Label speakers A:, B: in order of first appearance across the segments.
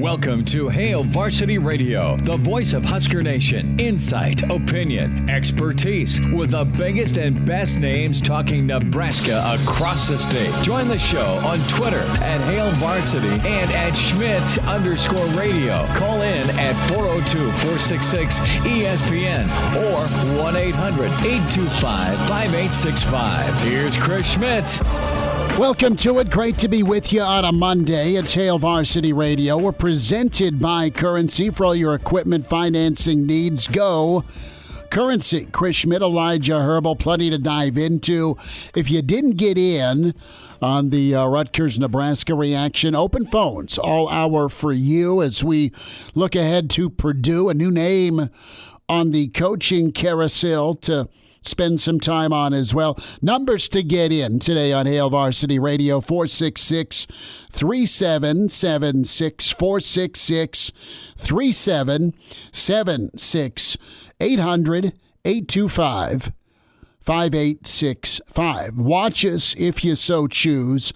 A: Welcome to Hail Varsity Radio, the voice of Husker Nation. Insight, opinion, expertise, with the biggest and best names talking Nebraska across the state. Join the show on Twitter at Hail Varsity and at Schmidt_radio. Call in at 402-466-ESPN or 1-800-825-5865. Here's Chris Schmidt.
B: Welcome to it. Great to be with you on a Monday. It's Hail Varsity Radio. We're presented by Currency. For all your equipment financing needs, go Currency. Chris Schmidt, Elijah Herbel, plenty to dive into. If you didn't get in on the Rutgers Nebraska reaction, open phones all hour for you as we look ahead to Purdue, a new name on the coaching carousel to spend some time on as well. Numbers to get in today on Hail Varsity Radio, 466-3776, 466-3776, 800-825-5865. Watch us if you so choose.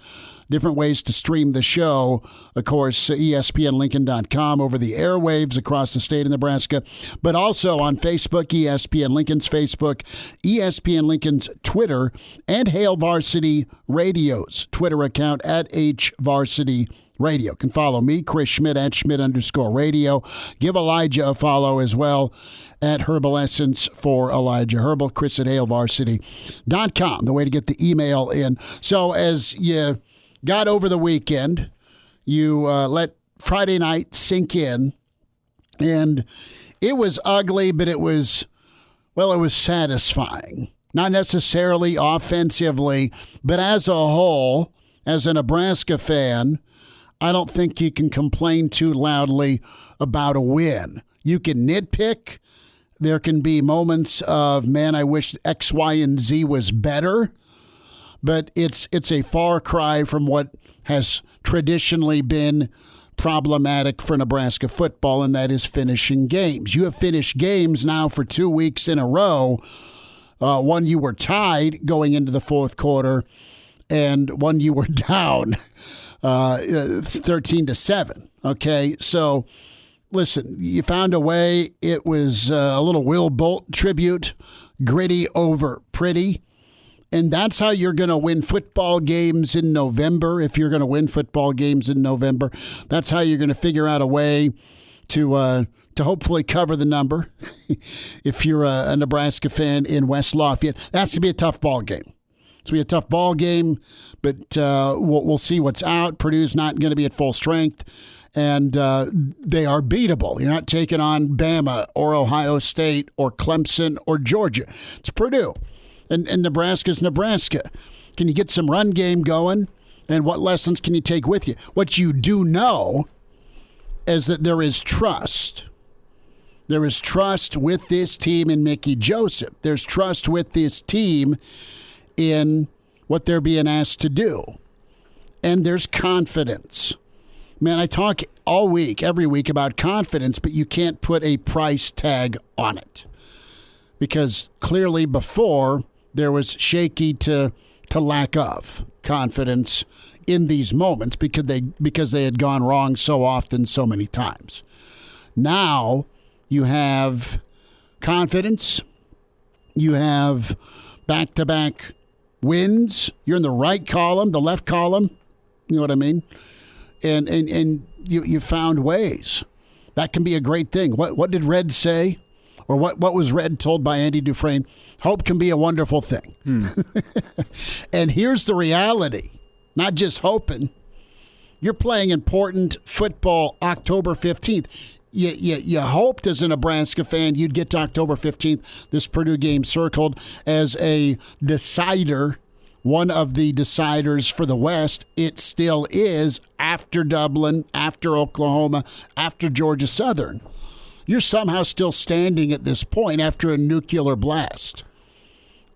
B: Different ways to stream the show. Of course, ESPNLincoln.com over the airwaves across the state of Nebraska, but also on Facebook, ESPN Lincoln's Facebook, ESPN Lincoln's Twitter, and Hail Varsity Radio's Twitter account at HVarsity Radio. You can follow me, Chris Schmidt, at Schmidt_radio. Give Elijah a follow as well at Herbal Essence for Elijah Herbel. Chris at HailVarsity.com, the way to get the email in. So as you got over the weekend, you let Friday night sink in, and it was ugly, but it was satisfying. Not necessarily offensively, but as a whole, as a Nebraska fan, I don't think you can complain too loudly about a win. You can nitpick. There can be moments of, man, I wish X, Y, and Z was better. But it's a far cry from what has traditionally been problematic for Nebraska football, and that is finishing games. You have finished games now for 2 weeks in a row. One you were tied going into the fourth quarter, and one you were down 13-7. Okay, so listen, you found a way. It was a little Will Bolt tribute, gritty over pretty. And that's how you're going to win football games in November. If you're going to win football games in November, that's how you're going to figure out a way to hopefully cover the number. If you're a Nebraska fan in West Lafayette, that's going to be a tough ball game. It's going to be a tough ball game, but we'll see what's out. Purdue's not going to be at full strength, and they are beatable. You're not taking on Bama or Ohio State or Clemson or Georgia. It's Purdue. And Nebraska's Nebraska. Can you get some run game going? And what lessons can you take with you? What you do know is that there is trust. There is trust with this team in Mickey Joseph. There's trust with this team in what they're being asked to do. And there's confidence. Man, I talk all week, every week about confidence, but you can't put a price tag on it. Because clearly before, there was shaky to lack of confidence in these moments because they had gone wrong so often, so many times. Now you have confidence. You have back-to-back wins. You're in the right column, the left column. You know what I mean? And you found ways. That can be a great thing. What did Red say? Or what was Red told by Andy Dufresne? Hope can be a wonderful thing. And here's the reality. Not just hoping. You're playing important football October 15th. You hoped as a Nebraska fan you'd get to October 15th, this Purdue game circled as a decider, one of the deciders for the West. It still is after Dublin, after Oklahoma, after Georgia Southern. You're somehow still standing at this point after a nuclear blast.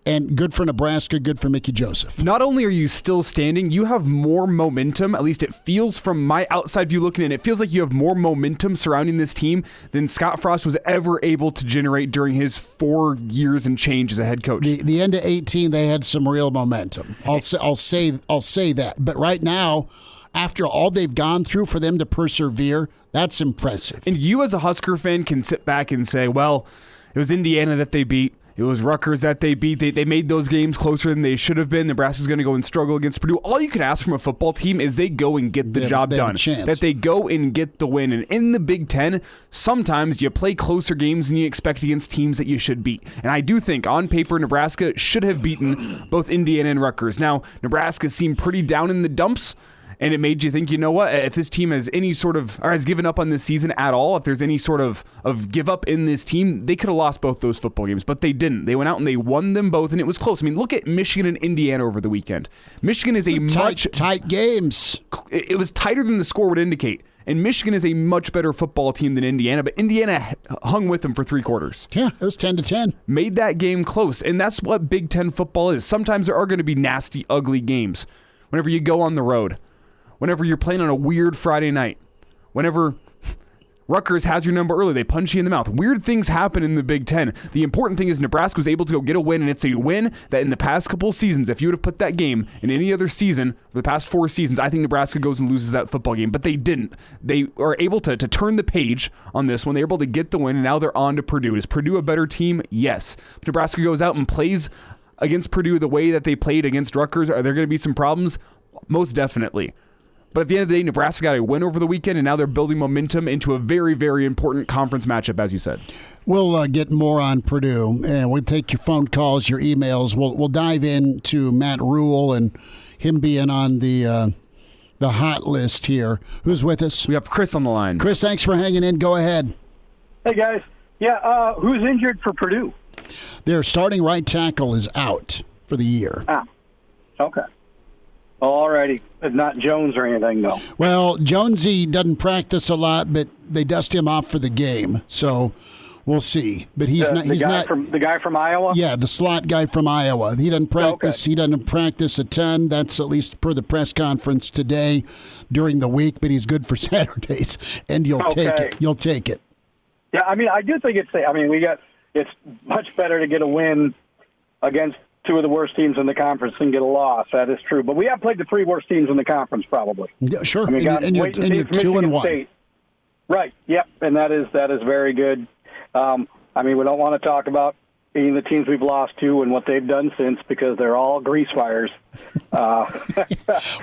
B: And good for Nebraska, good for Mickey Joseph.
C: Not only are you still standing, you have more momentum. At least it feels from my outside view looking in. It feels like you have more momentum surrounding this team than Scott Frost was ever able to generate during his 4 years and change as a head coach.
B: The end of 18, they had some real momentum. I'll say that. But right now, after all they've gone through, for them to persevere, that's impressive.
C: And you as a Husker fan can sit back and say, well, it was Indiana that they beat. It was Rutgers that they beat. They made those games closer than they should have been. Nebraska's going to go and struggle against Purdue. All you can ask from a football team is they go and get the job done. That they go and get the win. And in the Big Ten, sometimes you play closer games than you expect against teams that you should beat. And I do think, on paper, Nebraska should have beaten both Indiana and Rutgers. Now, Nebraska seemed pretty down in the dumps. And it made you think, you know what, if this team has any sort of, or has given up on this season at all, if there's any sort of give up in this team, they could have lost both those football games, but they didn't. They went out and they won them both, and it was close. I mean, look at Michigan and Indiana over the weekend. Michigan is
B: tight games.
C: It was tighter than the score would indicate. And Michigan is a much better football team than Indiana, but Indiana hung with them for 3 quarters.
B: Yeah, it was 10-10.
C: Made that game close, and that's what Big Ten football is. Sometimes there are going to be nasty, ugly games whenever you go on the road. Whenever you're playing on a weird Friday night, whenever Rutgers has your number early, they punch you in the mouth. Weird things happen in the Big Ten. The important thing is Nebraska was able to go get a win, and it's a win that in the past couple of seasons, if you would have put that game in any other season, for the past 4 seasons, I think Nebraska goes and loses that football game. But they didn't. They are able to turn the page on this one. They're able to get the win, and now they're on to Purdue. Is Purdue a better team? Yes. But Nebraska goes out and plays against Purdue the way that they played against Rutgers. Are there going to be some problems? Most definitely. But at the end of the day, Nebraska got a win over the weekend, and now they're building momentum into a very, very important conference matchup, as you said.
B: We'll get more on Purdue, and we'll take your phone calls, your emails. We'll dive into Matt Rhule and him being on the hot list here. Who's with us?
C: We have Chris on the line.
B: Chris, thanks for hanging in. Go ahead.
D: Hey, guys. Yeah, who's injured for Purdue?
B: Their starting right tackle is out for the year.
D: Okay. All righty. It's not Jones or anything, though.
B: Well, Jonesy doesn't practice a lot, but they dust him off for the game, so we'll see. But he's not. He's not
D: the guy from Iowa.
B: Yeah, the slot guy from Iowa. He doesn't practice.
D: Okay.
B: He doesn't practice a ton. That's at least per the press conference today during the week. But he's good for Saturdays, and you'll take it. You'll take it.
D: Yeah, I mean, I do think it's. I mean, it's much better to get a win against 2 of the worst teams in the conference and get a loss. That is true. But we have played the 3 worst teams in the conference, probably.
B: Yeah, sure.
D: I mean,
B: and you're 2-1.
D: State. Right. Yep. And that is very good. I mean, we don't want to talk about the teams we've lost to and what they've done since, because they're all grease fires.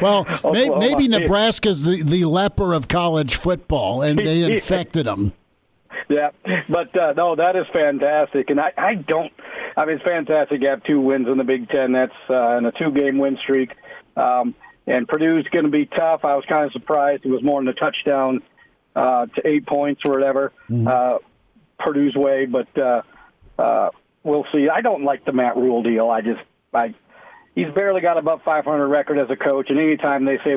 B: Well, maybe Nebraska's the leper of college football, and they infected them.
D: Yeah, but no, that is fantastic, and I don't. I mean, it's fantastic to have 2 wins in the Big Ten. That's in a 2-game win streak, and Purdue's going to be tough. I was kind of surprised it was more than a touchdown to 8 points or whatever, Purdue's way. But we'll see. I don't like the Matt Rhule deal. He's barely got above 500 record as a coach, and anytime they say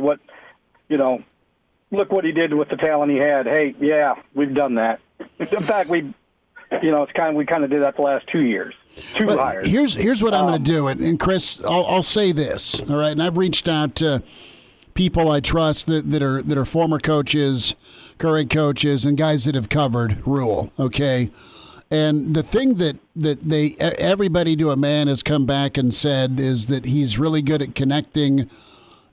D: look what he did with the talent he had. Hey, yeah, we've done that. In fact, we kind of did that the last 2 years. 2 hires.
B: Here's what I'm going to do, and Chris, I'll say this, all right. And I've reached out to people I trust that are former coaches, current coaches, and guys that have covered Rhule. Okay, and the thing that everybody to a man has come back and said is that he's really good at connecting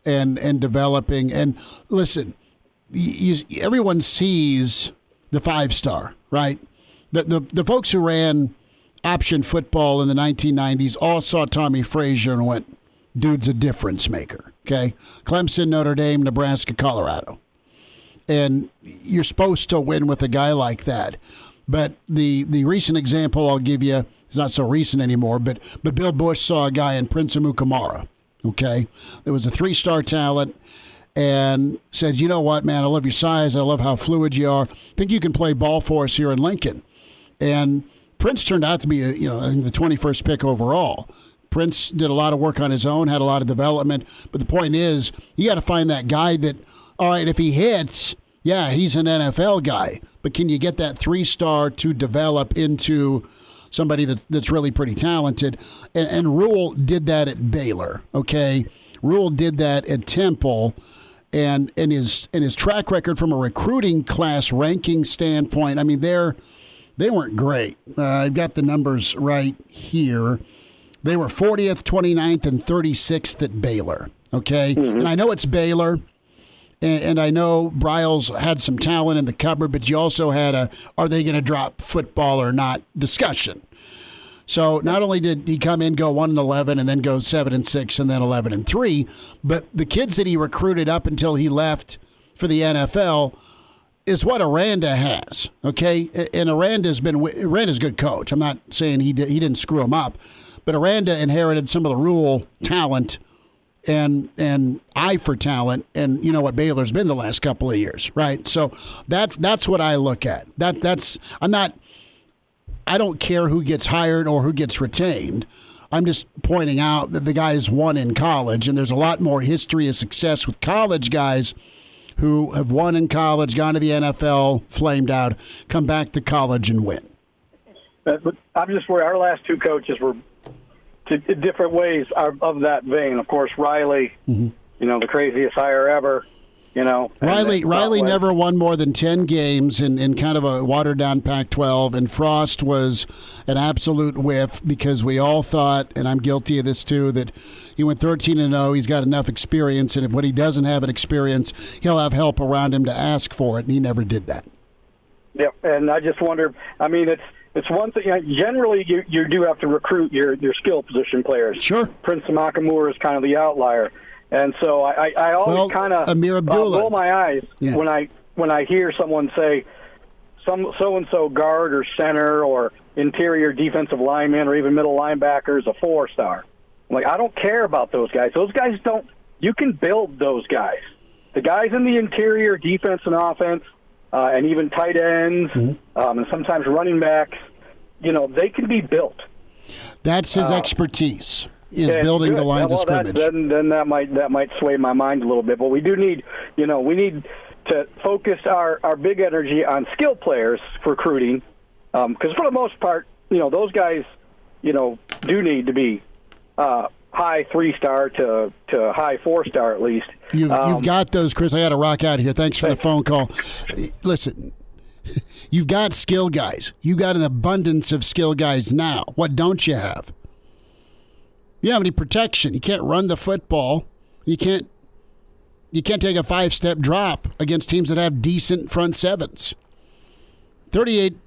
B: and developing. And listen, everyone sees the 5-star, right? The folks who ran option football in the 1990s all saw Tommy Frazier and went, dude's a difference maker, okay? Clemson, Notre Dame, Nebraska, Colorado. And you're supposed to win with a guy like that. But the recent example I'll give you is not so recent anymore, but Bill Bush saw a guy in Prince Amukamara, okay? There was a 3-star talent, and said, you know what, man, I love your size. I love how fluid you are. I think you can play ball for us here in Lincoln. And Prince turned out to be, I think the 21st pick overall. Prince did a lot of work on his own, had a lot of development. But the point is, you got to find that guy that, all right, if he hits, yeah, he's an NFL guy. But can you get that 3-star to develop into somebody that's really pretty talented? And Rhule did that at Baylor, okay? Rhule did that at Temple. And in his track record from a recruiting class ranking standpoint, I mean, they weren't great. I've got the numbers right here. They were 40th, 29th, and 36th at Baylor, okay? Mm-hmm. And I know it's Baylor, And I know Bryles had some talent in the cupboard, but you also had are they going to drop football or not discussion. So not only did he come in, go 1-11, and then go 7-6, and then 11-3, but the kids that he recruited up until he left for the NFL is what Aranda has. Okay, and Aranda's a good coach. I'm not saying he didn't screw him up, but Aranda inherited some of the Rhule talent and eye for talent, and you know what Baylor's been the last couple of years, right? So that's what I look at. I don't care who gets hired or who gets retained. I'm just pointing out that the guys won in college, and there's a lot more history of success with college guys who have won in college, gone to the NFL, flamed out, come back to college and win.
D: But I'm just worried. Our last two coaches were different ways of that vein. Of course, Riley, the craziest hire ever.
B: Riley never won more than 10 games in kind of a watered-down Pac-12, and Frost was an absolute whiff because we all thought, and I'm guilty of this too, that he went 13-0. He's got enough experience, and if when he doesn't have an experience, he'll have help around him to ask for it, and he never did that.
D: Yep, and I just wonder. I mean, it's one thing. Generally, you do have to recruit your skill position players.
B: Sure.
D: Prince Makamura is kind of the outlier. And so I always kind of roll my eyes when I hear someone say some so-and-so guard or center or interior defensive lineman or even middle linebacker is a 4-star. I'm like, I don't care about those guys. Those guys don't – you can build those guys. The guys in the interior, defense and offense, and even tight ends and sometimes running backs, they can be built.
B: That's his expertise. Is building the lines of scrimmage.
D: Then that might sway my mind a little bit. But we do need, we need to focus our big energy on skill players for recruiting, because for the most part, those guys, do need to be high 3-star to high 4-star at least.
B: You've got those, Chris. I got to rock out here. Thanks for the phone call. Listen. You've got skill guys. You got an abundance of skill guys now. What don't you have? You don't have any protection. You can't run the football. You can't take a 5-step drop against teams that have decent front sevens. 17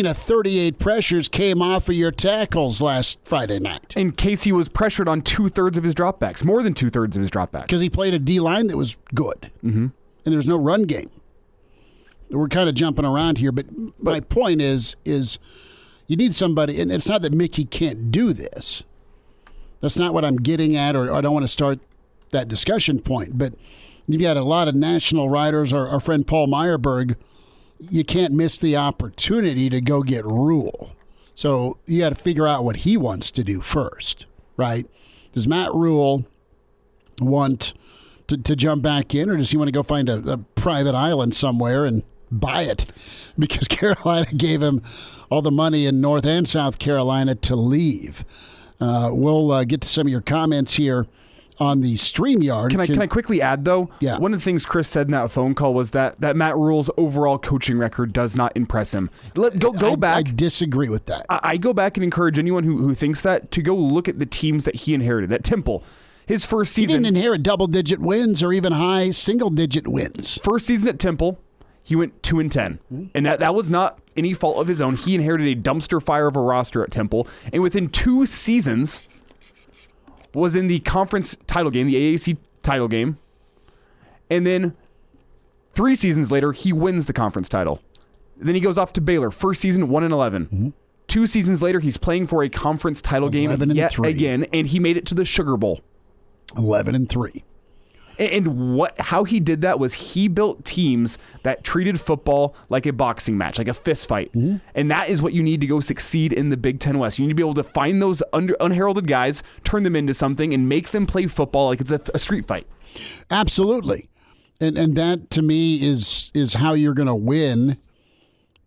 B: of 38 pressures came off of your tackles last Friday night.
C: And Casey was pressured on 2/3 of his dropbacks, more than 2/3 of his dropbacks.
B: Because he played a D-line that was good. Mm-hmm. And there's no run game. We're kind of jumping around here, but my point is you need somebody, and it's not that Mickey can't do this. That's not what I'm getting at, or I don't want to start that discussion point. But you've got a lot of national writers, our friend Paul Meyerberg, you can't miss the opportunity to go get Rhule. So you got to figure out what he wants to do first, right? Does Matt Rhule want to jump back in, or does he want to go find a private island somewhere and buy it? Because Carolina gave him all the money in North and South Carolina to leave. We'll get to some of your comments here on the StreamYard.
C: Can I quickly add, though?
B: Yeah.
C: One of the things Chris said in that phone call was that Matt Rhule's overall coaching record does not impress him. Go back.
B: I disagree with that.
C: I go back and encourage anyone who thinks that to go look at the teams that he inherited. At Temple, his first season...
B: He didn't inherit double-digit wins or even high single-digit wins.
C: First season at Temple, he went 2-10. And that was not any fault of his own. He inherited a dumpster fire of a roster at Temple. And within 2 seasons, was in the conference title game, the AAC title game. And then 3 seasons later, he wins the conference title. Then he goes off to Baylor. First season, 1-11. Mm-hmm. 2 seasons later, he's playing for a conference title game yet again, and he made it to the Sugar Bowl.
B: 11-3.
C: And how he did that was he built teams that treated football like a boxing match, like a fist fight. Mm-hmm. And that is what you need to go succeed in the Big Ten West. You need to be able to find those unheralded guys, turn them into something, and make them play football like it's a street fight.
B: Absolutely. And that, to me, is how you're going to win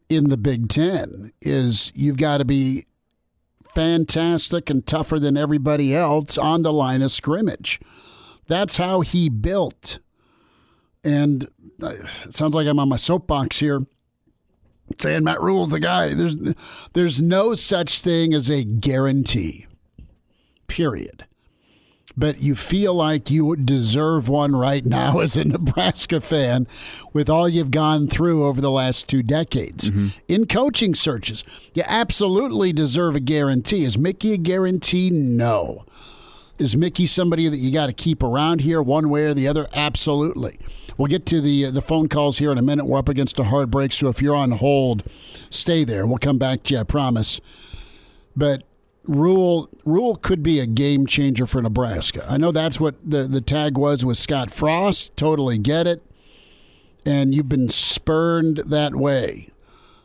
B: in the Big Ten, is you've got to be fantastic and tougher than everybody else on the line of scrimmage. That's how he built. And it sounds like I'm on my soapbox here saying Matt Rhule's the guy. There's no such thing as a guarantee, period. but you feel like you deserve one right now as a Nebraska fan with all you've gone through over the last 2 decades. In coaching searches, you absolutely deserve a guarantee. Is Mickey a guarantee? No. Is Mickey somebody that you got to keep around here one way or the other? Absolutely. We'll get to the phone calls here in a minute. We're up against a hard break, so if you're on hold, stay there. We'll come back to you, I promise. But Rhule could be a game changer for Nebraska. I know that's what the tag was with Scott Frost. Totally get it. And you've been spurned that way.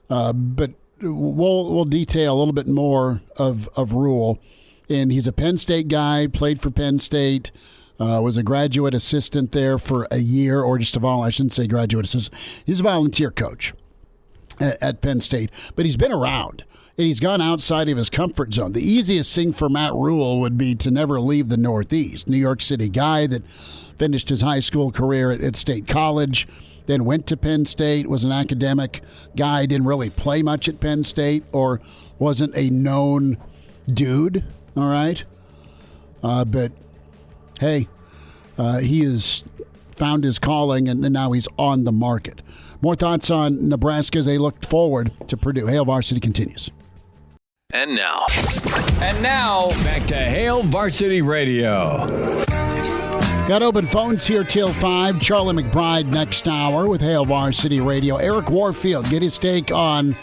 B: But we'll detail a little bit more of Rhule. And he's a Penn State guy, played for Penn State, was a graduate assistant there for a year, or just I shouldn't say graduate assistant. He's a volunteer coach at Penn State. But he's been around. And he's gone outside of his comfort zone. The easiest thing for Matt Rhule would be to never leave the Northeast. New York City guy that finished his high school career at State College, then went to Penn State, was an academic guy, didn't really play much at Penn State, or wasn't a known dude, all right? But, hey, he has found his calling, and now he's on the market. More thoughts on Nebraska as they look forward to Purdue. Hail Varsity continues.
A: And now, back to Hail Varsity Radio.
B: Got open phones here till 5. Charlie McBride next hour with Hail Varsity Radio. Eric Warfield, get his take on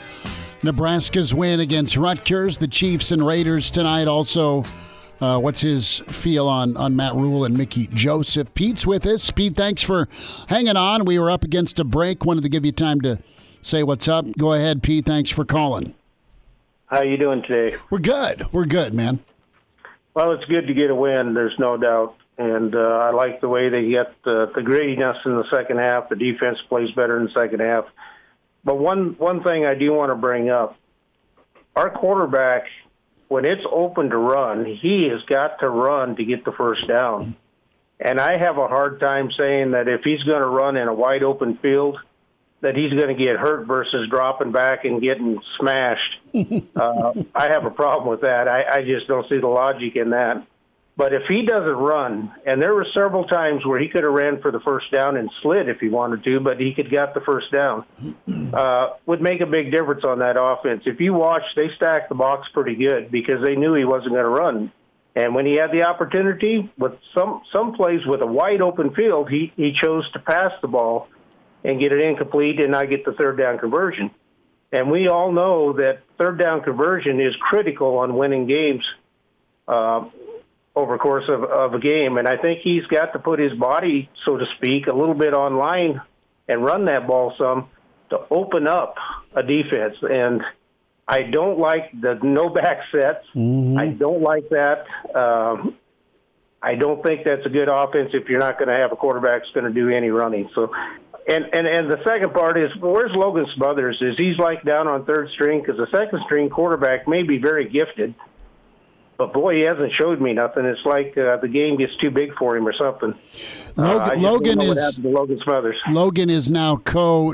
B: Nebraska's win against Rutgers, the Chiefs and Raiders tonight. Also, what's his feel on Matt Rhule and Mickey Joseph. Pete's with us. Pete, thanks for hanging on. We were up against a break. Wanted to give you time to say what's up. Go ahead, Pete. Thanks for calling.
E: How you doing today?
B: We're good. We're good, man.
E: Well, it's good to get a win, there's no doubt. And I like the way they get the grittiness in the second half. The defense plays better in the second half. But one thing I do want to bring up, our quarterback, when it's open to run, he has got to run to get the first down. And I have a hard time saying that if he's going to run in a wide open field, that he's going to get hurt versus dropping back and getting smashed. I have a problem with that. I just don't see the logic in that. But if he doesn't run, and there were several times where he could have ran for the first down and slid if he wanted to, but he could got the first down, would make a big difference on that offense. If you watch, they stacked the box pretty good because they knew he wasn't going to run. And when he had the opportunity, with some plays with a wide open field, he chose to pass the ball and get it incomplete and not get the third down conversion. And we all know that third down conversion is critical on winning games over the course of a game. And I think he's got to put his body, so to speak, a little bit online and run that ball some to open up a defense. And I don't like the no-back sets. Mm-hmm. I don't like that. I don't think that's a good offense if you're not going to have a quarterback that's going to do any running. So, and the second part is, where's Logan Smothers? Is he's like down on third string? Because the second string quarterback may be very gifted, but boy, he hasn't showed me nothing. It's like the game gets too big for him or something. Logan Smothers.
B: Logan is now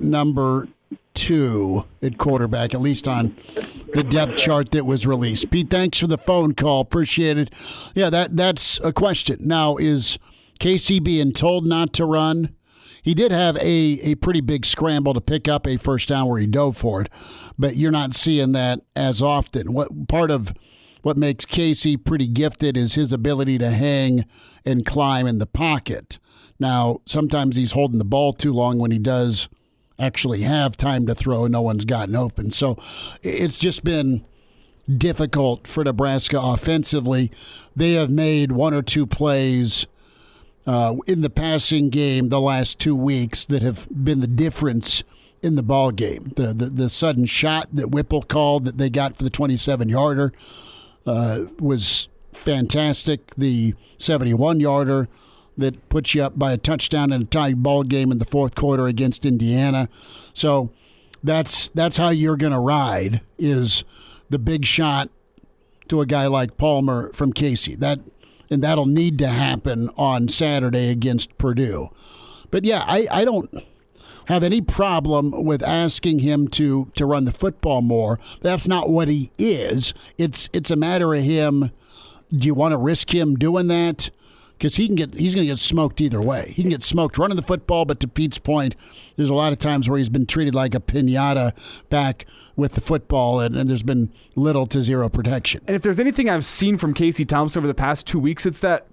B: number 2 at quarterback, at least on the depth chart that was released. Pete, thanks for the phone call. Appreciate it. Yeah, that's a question. Now, is Casey being told not to run? He did have a pretty big scramble to pick up a first down where he dove for it, but you're not seeing that as often. What part of what makes Casey pretty gifted is his ability to hang and climb in the pocket. Now, sometimes he's holding the ball too long when he does actually have time to throw. No one's gotten open. So it's just been difficult for Nebraska offensively. They have made 1 or 2 plays in the passing game the last 2 weeks that have been the difference in the ball game. The sudden shot that Whipple called that they got for the 27-yarder was fantastic. The 71-yarder that puts you up by a touchdown in a tie ball game in the fourth quarter against Indiana. So that's how you're going to ride, is the big shot to a guy like Palmer from Casey. And that'll need to happen on Saturday against Purdue. But yeah, I don't have any problem with asking him to run the football more. That's not what he is. It's a matter of him. Do you want to risk him doing that? because he's going to get smoked either way. He can get smoked running the football, but to Pete's point, there's a lot of times where he's been treated like a piñata back with the football, and there's been little to zero protection.
C: And if there's anything I've seen from Casey Thompson over the past 2 weeks, it's that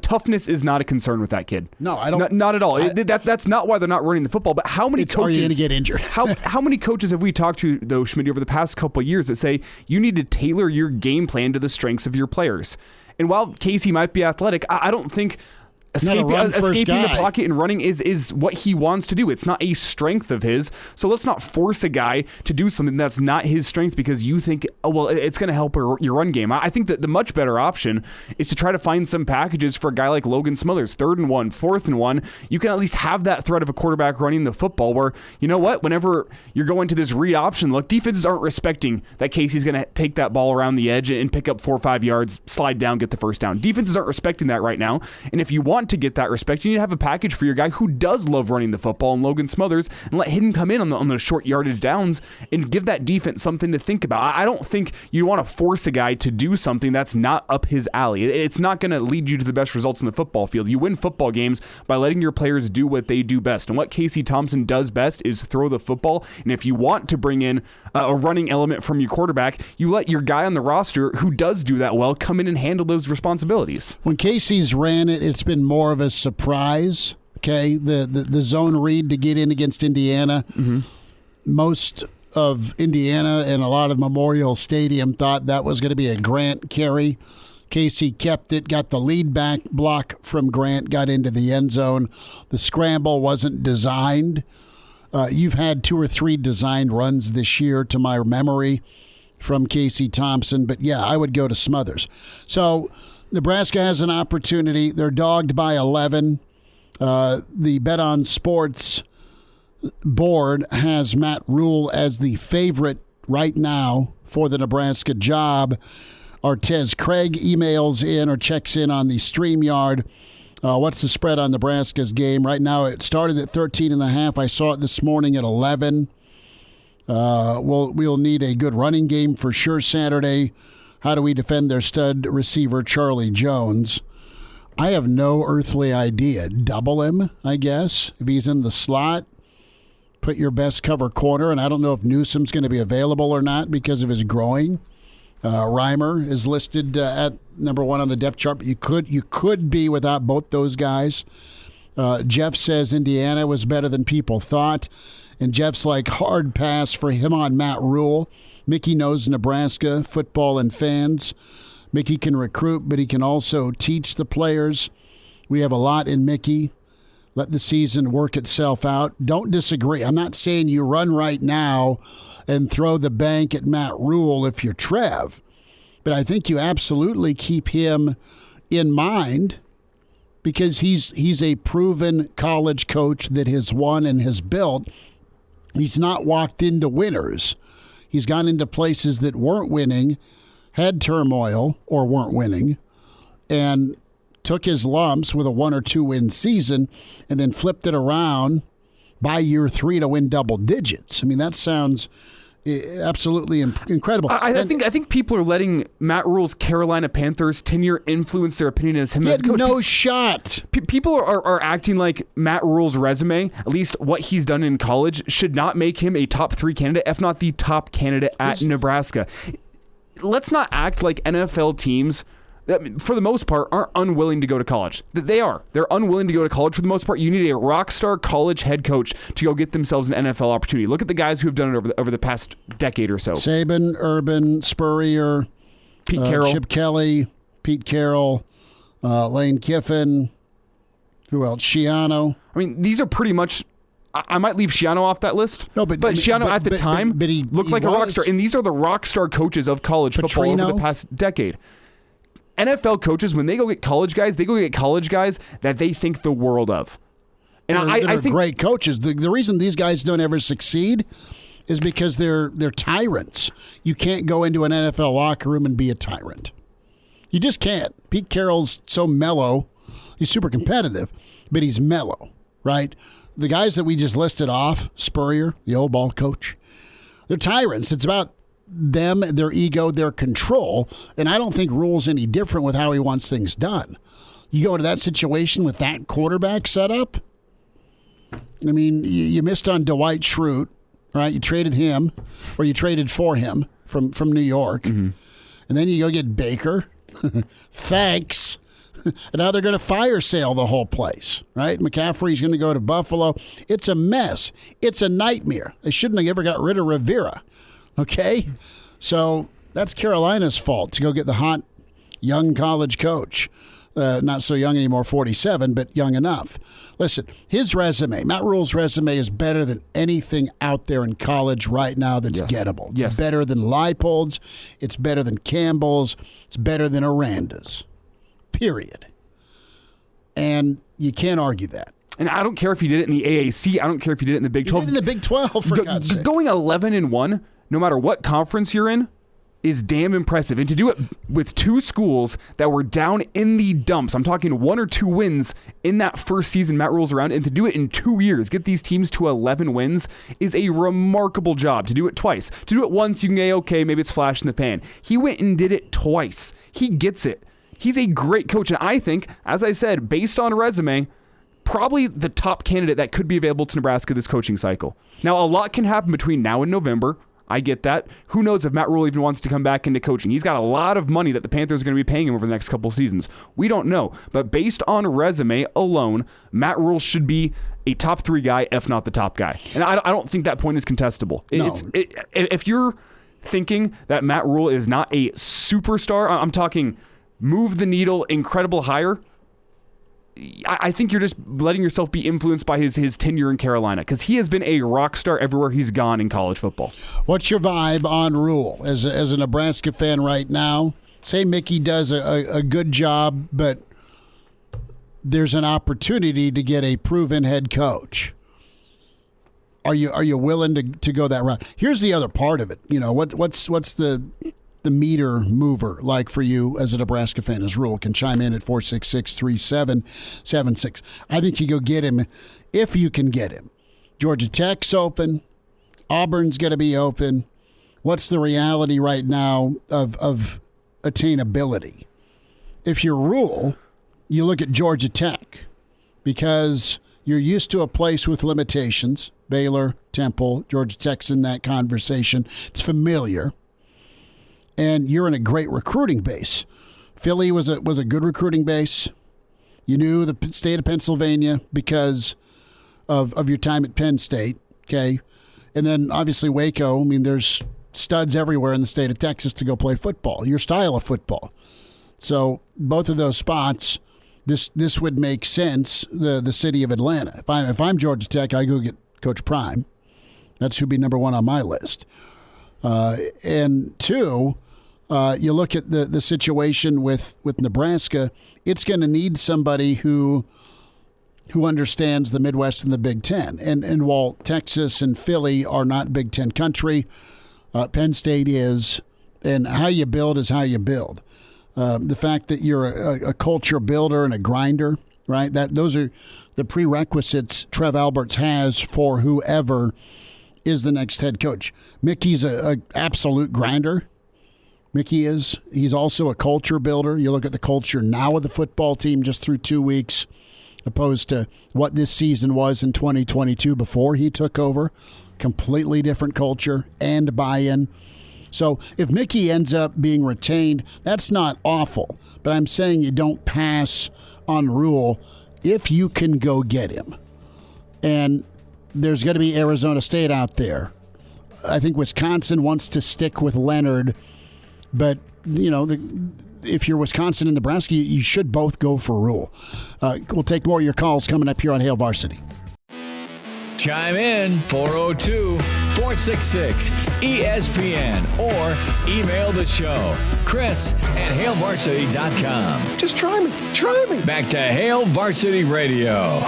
C: toughness is not a concern with that kid.
B: No, I don't.
C: Not at all. That's not why they're not running the football. But how many coaches
B: are you going to get injured?
C: how many coaches have we talked to, though, Schmidt, over the past couple of years that say you need to tailor your game plan to the strengths of your players? And while Casey might be athletic, I don't think escaping the pocket and running is what he wants to do. It's not a strength of his. So let's not force a guy to do something that's not his strength because you think, oh, well, it's going to help your run game. I think that the much better option is to try to find some packages for a guy like Logan Smothers, 3rd and 1, 4th and 1. You can at least have that threat of a quarterback running the football where, you know what, whenever you're going to this read option look, defenses aren't respecting that Casey's going to take that ball around the edge and pick up 4 or 5 yards, slide down, get the first down. Defenses aren't respecting that right now. And if you want to get that respect, you need to have a package for your guy who does love running the football and Logan Smothers and let him come in on those short yardage downs and give that defense something to think about. I don't think you want to force a guy to do something that's not up his alley. It's not going to lead you to the best results in the football field. You win football games by letting your players do what they do best. And what Casey Thompson does best is throw the football. And if you want to bring in a running element from your quarterback, you let your guy on the roster who does do that well come in and handle those responsibilities.
B: When Casey's ran it, it's been more of a surprise. Okay, the zone read to get in against Indiana. Mm-hmm. Most of Indiana and a lot of Memorial Stadium thought that was going to be a Grant carry. Casey kept it, got the lead back block from Grant, got into the end zone. The scramble wasn't designed. You've had 2 or 3 designed runs this year to my memory from Casey Thompson, but yeah, I would go to Smothers. So Nebraska has an opportunity. They're dogged by 11. The Bet on Sports board has Matt Rhule as the favorite right now for the Nebraska job. Artez Craig emails in or checks in on the StreamYard. What's the spread on Nebraska's game? Right now it started at 13.5. I saw it this morning at 11. We'll need a good running game for sure Saturday. How do we defend their stud receiver, Charlie Jones? I have no earthly idea. Double him, I guess, if he's in the slot. Put your best cover corner, and I don't know if Newsom's going to be available or not because of his groin. Reimer is listed at number 1 on the depth chart, but you could be without both those guys. Jeff says Indiana was better than people thought, and Jeff's like, hard pass for him on Matt Rhule. Mickey knows Nebraska football and fans. Mickey can recruit, but he can also teach the players. We have a lot in Mickey. Let the season work itself out. Don't disagree. I'm not saying you run right now and throw the bank at Matt Rhule if you're Trev, but I think you absolutely keep him in mind because he's a proven college coach that has won and has built. He's not walked into winners. He's gone into places that weren't winning, had turmoil or weren't winning, and took his lumps with a 1 or 2 win season and then flipped it around by year 3 to win double digits. I mean, that sounds absolutely incredible.
C: I think people are letting Matt Rhule's Carolina Panthers tenure influence their opinion as him as coach.
B: No shot.
C: People are acting like Matt Rhule's resume, at least what he's done in college, should not make him a top 3 candidate, if not the top candidate at Nebraska. Let's not act like NFL teams that, for the most part, aren't unwilling to go to college. They are. They're unwilling to go to college for the most part. You need a rock star college head coach to go get themselves an NFL opportunity. Look at the guys who have done it over the past decade or so.
B: Saban, Urban, Spurrier,
C: Pete Carroll,
B: Chip Kelly, Pete Carroll, Lane Kiffin. Who else? Schiano.
C: I mean, these are pretty much. I might leave Schiano off that list.
B: No, but
C: Schiano at the time
B: he
C: looked like a rock star, and these are the rock star coaches of college football over the past decade. NFL coaches, when they go get college guys, they go get college guys that they think the world of. And I think
B: great coaches. The reason these guys don't ever succeed is because they're tyrants. You can't go into an NFL locker room and be a tyrant. You just can't. Pete Carroll's so mellow. He's super competitive, but he's mellow, right? The guys that we just listed off, Spurrier, the old ball coach, they're tyrants. It's about them, their ego, their control, and I don't think Rhule's any different with how he wants things done. You go into that situation with that quarterback set up? I mean, you missed on Dwight Schrute, right? You traded him, or you traded for him from New York. Mm-hmm. And then you go get Baker. Thanks. And now they're going to fire sale the whole place, right? McCaffrey's going to go to Buffalo. It's a mess. It's a nightmare. They shouldn't have ever got rid of Rivera, okay? So that's Carolina's fault to go get the hot young college coach. Not so young anymore, 47, but young enough. Listen, his resume, Matt Rhule's resume, is better than anything out there in college right now that's gettable. It's better than Leipold's. It's better than Campbell's. It's better than Aranda's. Period. And you can't argue that.
C: And I don't care if you did it in the AAC. I don't care if you did it in the Big 12.
B: You did it in the Big 12, for God's sake.
C: Going 11-1, no matter what conference you're in, is damn impressive. And to do it with two schools that were down in the dumps, I'm talking 1 or 2 wins in that first season Matt Rhule's around, and to do it in 2 years, get these teams to 11 wins, is a remarkable job. To do it twice. To do it once, you can say, okay, maybe it's flash in the pan. He went and did it twice. He gets it. He's a great coach, and I think, as I said, based on resume, probably the top candidate that could be available to Nebraska this coaching cycle. Now, a lot can happen between now and November. I get that. Who knows if Matt Rhule even wants to come back into coaching. He's got a lot of money that the Panthers are going to be paying him over the next couple seasons. We don't know. But based on resume alone, Matt Rhule should be a top 3 guy, if not the top guy. And I don't think that point is contestable.
B: No.
C: If you're thinking that Matt Rhule is not a superstar, I'm talking move the needle, incredible hire, I think you're just letting yourself be influenced by his tenure in Carolina, because he has been a rock star everywhere he's gone in college football.
B: What's your vibe on Rhule as a Nebraska fan right now? Say Mickey does a good job, but there's an opportunity to get a proven head coach. Are you willing to go that route? Here's the other part of it. You know, what's the meter mover like for you as a Nebraska fan? As Rhule can chime in at 466-3776. I think you go get him if you can get him. Georgia Tech's open. Auburn's going to be open. What's the reality right now of attainability? If you're Rhule, you look at Georgia Tech because you're used to a place with limitations. Baylor, Temple, Georgia Tech's in that conversation. It's familiar. And you're in a great recruiting base. Philly was a good recruiting base. You knew the state of Pennsylvania because of your time at Penn State, okay? And then obviously Waco. I mean, there's studs everywhere in the state of Texas to go play football, your style of football. So both of those spots, this would make sense, the city of Atlanta. If I'm Georgia Tech, I go get Coach Prime. That's who'd be number 1 on my list. And 2, you look at the situation with Nebraska, it's going to need somebody who understands the Midwest and the Big Ten. And while Texas and Philly are not Big Ten country, Penn State is, and how you build is how you build. The fact that you're a culture builder and a grinder, right? Those are the prerequisites Trev Alberts has for whoever is the next head coach. Mickey's a absolute grinder. Mickey is. He's also a culture builder. You look at the culture now of the football team just through 2 weeks, opposed to what this season was in 2022 before he took over. Completely different culture and buy-in. So if Mickey ends up being retained, that's not awful. But I'm saying you don't pass on Rhule if you can go get him. And there's going to be Arizona State out there. I think Wisconsin wants to stick with Leonard. But, you know, if you're Wisconsin and Nebraska, you should both go for Rhule. We'll take more of your calls coming up here on Hail Varsity.
A: Chime in 402-466-ESPN or email the show, Chris@HailVarsity.com.
F: Just try me.
A: Back to Hail Varsity Radio.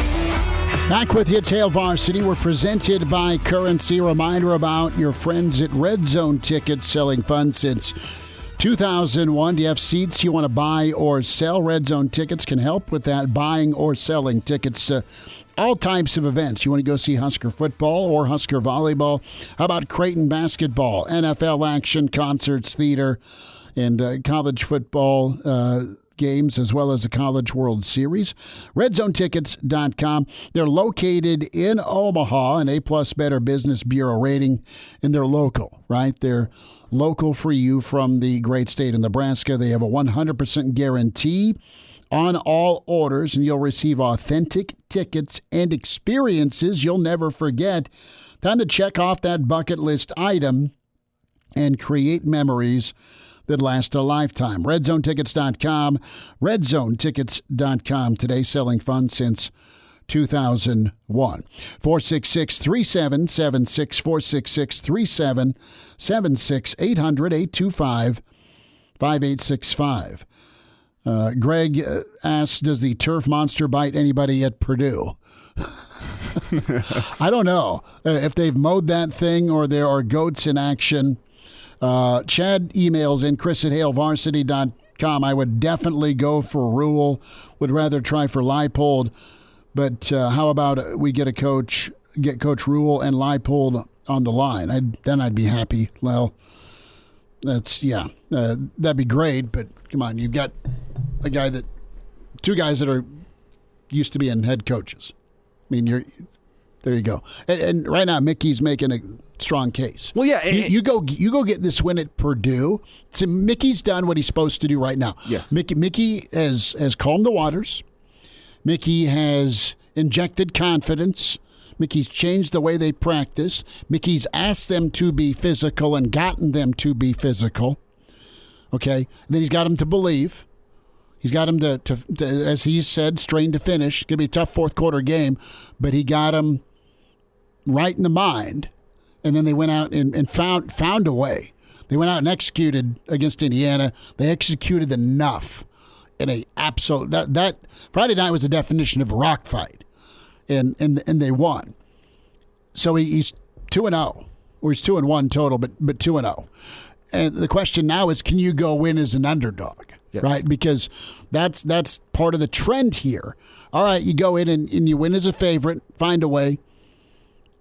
B: Back with you, it's Hail Varsity. We're presented by Currency. Reminder about your friends at Red Zone Tickets, selling fun since 2001. Do you have seats you want to buy or sell? Red Zone Tickets can help with that, buying or selling tickets to all types of events. You want to go see Husker football or Husker volleyball? How about Creighton basketball, NFL action, concerts, theater, and college football games as well as the College World Series. RedZoneTickets.com. They're located in Omaha, an A-plus Better Business Bureau rating, and they're local, right? They're local for you from the great state of Nebraska. They have a 100% guarantee on all orders, and you'll receive authentic tickets and experiences you'll never forget. Time to check off that bucket list item and create memories that last a lifetime. RedZoneTickets.com. RedZoneTickets.com. Today, selling fun since 2001. 466-3776. 466-3776. 800-825-5865. Greg asks, does the turf monster bite anybody at Purdue? I don't know if they've mowed that thing or there are goats in action. Chad emails in Chris@HaleVarsity.com. I would definitely go for Rhule. Would rather try for Leipold. But how about we get Coach Rhule and Leipold on the line? Then I'd be happy. Well, that'd be great. But come on, you've got two guys that are used to being head coaches. I mean, there you go. And right now, Mickey's making a strong case.
C: Well, yeah,
B: you go get this win at Purdue. So Mickey's done what he's supposed to do right now.
C: Yes,
B: Mickey has calmed the waters. Mickey has injected confidence. Mickey's changed the way they practice. Mickey's asked them to be physical and gotten them to be physical. Okay, and then he's got them to believe. He's got him to as he said, strain to finish. It's going to be a tough fourth quarter game, but he got him right in the mind. And then they went out and found a way. They went out and executed against Indiana. They executed enough in a absolute that Friday night was the definition of a rock fight, and they won. So he's 2-0, or he's 2-1 total, but 2-0. And the question now is, can you go win as an underdog? Yes. Right? Because that's part of the trend here. All right, you go in and you win as a favorite, find a way,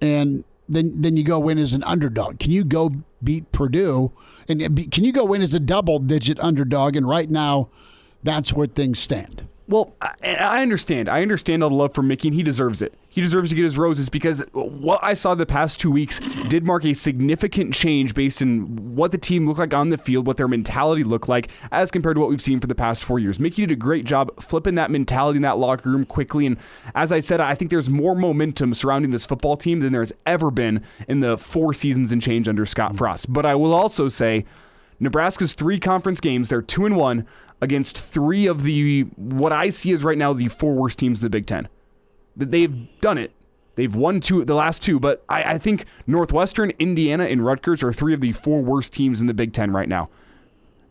B: and then you go win as an underdog. Can you go beat Purdue? And can you go win as a double-digit underdog? And right now, that's where things stand.
C: Well, I understand. I understand all the love for Mickey, and he deserves it. He deserves to get his roses because what I saw the past 2 weeks did mark a significant change based on what the team looked like on the field, what their mentality looked like, as compared to what we've seen for the past 4 years. Mickey did a great job flipping that mentality in that locker room quickly, and as I said, I think there's more momentum surrounding this football team than there's ever been in the 4 seasons and change under Scott Frost. But I will also say, Nebraska's 3 conference games, they're 2-1 against 3 of the, what I see as right now, the 4 worst teams in the Big Ten. They've done it. They've won the last 2, but I think Northwestern, Indiana, and Rutgers are 3 of the 4 worst teams in the Big Ten right now.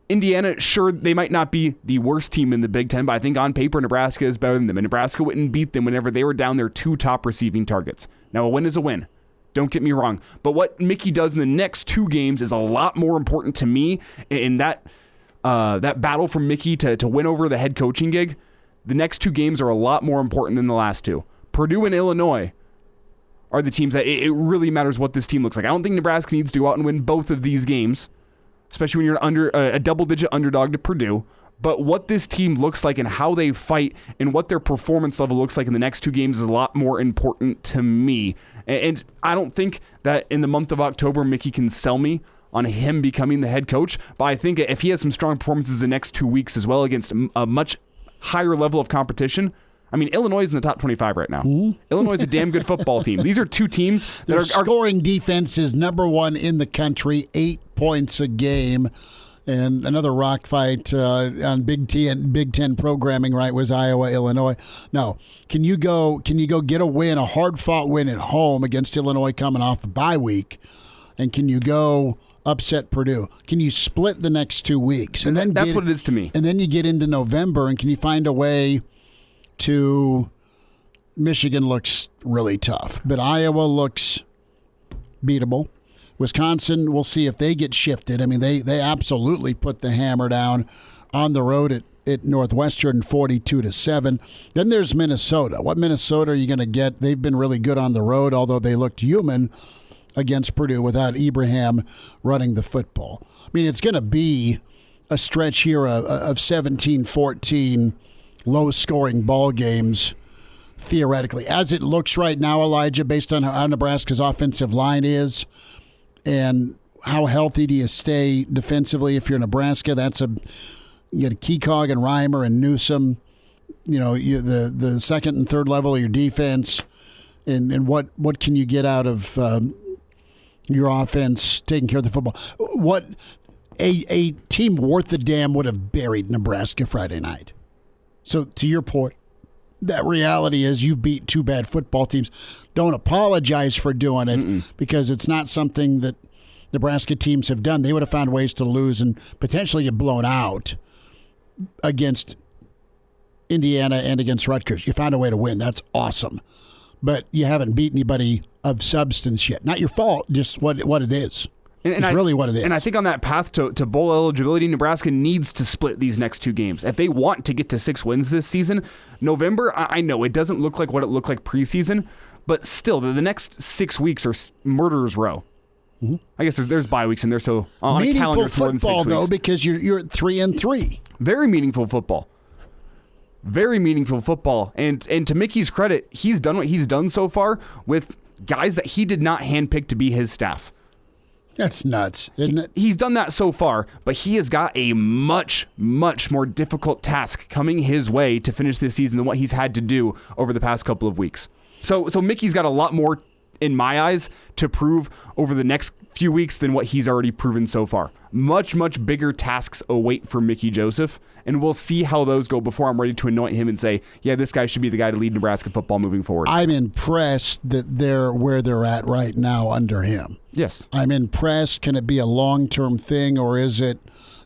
C: Indiana, sure, they might not be the worst team in the Big Ten, but I think on paper, Nebraska is better than them. And Nebraska wouldn't beat them whenever they were down their 2 top receiving targets. Now, a win is a win. Don't get me wrong. But what Mickey does in the next 2 games is a lot more important to me. In that battle for Mickey to win over the head coaching gig, the next 2 games are a lot more important than the last 2. Purdue and Illinois are the teams that it really matters what this team looks like. I don't think Nebraska needs to go out and win both of these games, especially when you're under a double-digit underdog to Purdue. But what this team looks like and how they fight and what their performance level looks like in the next 2 games is a lot more important to me. And I don't think that in the month of October, Mickey can sell me on him becoming the head coach. But I think if he has some strong performances the next 2 weeks as well against a much higher level of competition, I mean, Illinois is in the top 25 right now. Mm-hmm. Illinois is a damn good football team. These are 2 teams that
B: Their scoring defense is number 1 in the country, 8 points a game. And another rock fight on Big Ten programming, right, was Iowa, Illinois. No, can you go get a win, a hard-fought win at home against Illinois coming off a bye week, and can you go upset Purdue? Can you split the next 2 weeks? And then
C: that's what it is to me.
B: And then you get into November, and can you find a way to Michigan looks really tough, but Iowa looks beatable. Wisconsin, we'll see if they get shifted. I mean, they absolutely put the hammer down on the road at Northwestern 42-7. Then there's Minnesota. What Minnesota are you going to get? They've been really good on the road, although they looked human against Purdue without Ibrahim running the football. I mean, it's going to be a stretch here of 17-14 low-scoring ball games, theoretically. As it looks right now, Elijah, based on how Nebraska's offensive line is and how healthy do you stay defensively if you're Nebraska, you got Keekog and Reimer and Newsome, the second and third level of your defense, and what can you get out of your offense taking care of the football? What a team worth the damn would have buried Nebraska Friday night. So to your point, that reality is you beat two bad football teams. Don't apologize for doing it because it's not something that Nebraska teams have done. They would have found ways to lose and potentially get blown out against Indiana and against Rutgers. You found a way to win. That's awesome. But you haven't beat anybody of substance yet. Not your fault, just what it is. It's really what it is.
C: And I think on that path to bowl eligibility, Nebraska needs to split these next two games. If they want to get to 6 wins this season, November, I know it doesn't look like what it looked like preseason, but still, the next 6 weeks are murderer's row. Mm-hmm. I guess there's bye weeks in there, so on a calendar it's more than 6 weeks.
B: Meaningful football, though, because you're at 3-3.
C: Very meaningful football. Very meaningful football. And to Mickey's credit, he's done what he's done so far with guys that he did not handpick to be his staff.
B: That's nuts, isn't it?
C: He's done that so far, but he has got a much, much more difficult task coming his way to finish this season than what he's had to do over the past couple of weeks. So Mickey's got a lot more, in my eyes, to prove over the next few weeks than what he's already proven so far. Much, much bigger tasks await for Mickey Joseph, and we'll see how those go before I'm ready to anoint him and say, yeah, this guy should be the guy to lead Nebraska football moving forward.
B: I'm impressed that they're where they're at right now under him.
C: Yes.
B: I'm impressed. Can it be a long-term thing, or is it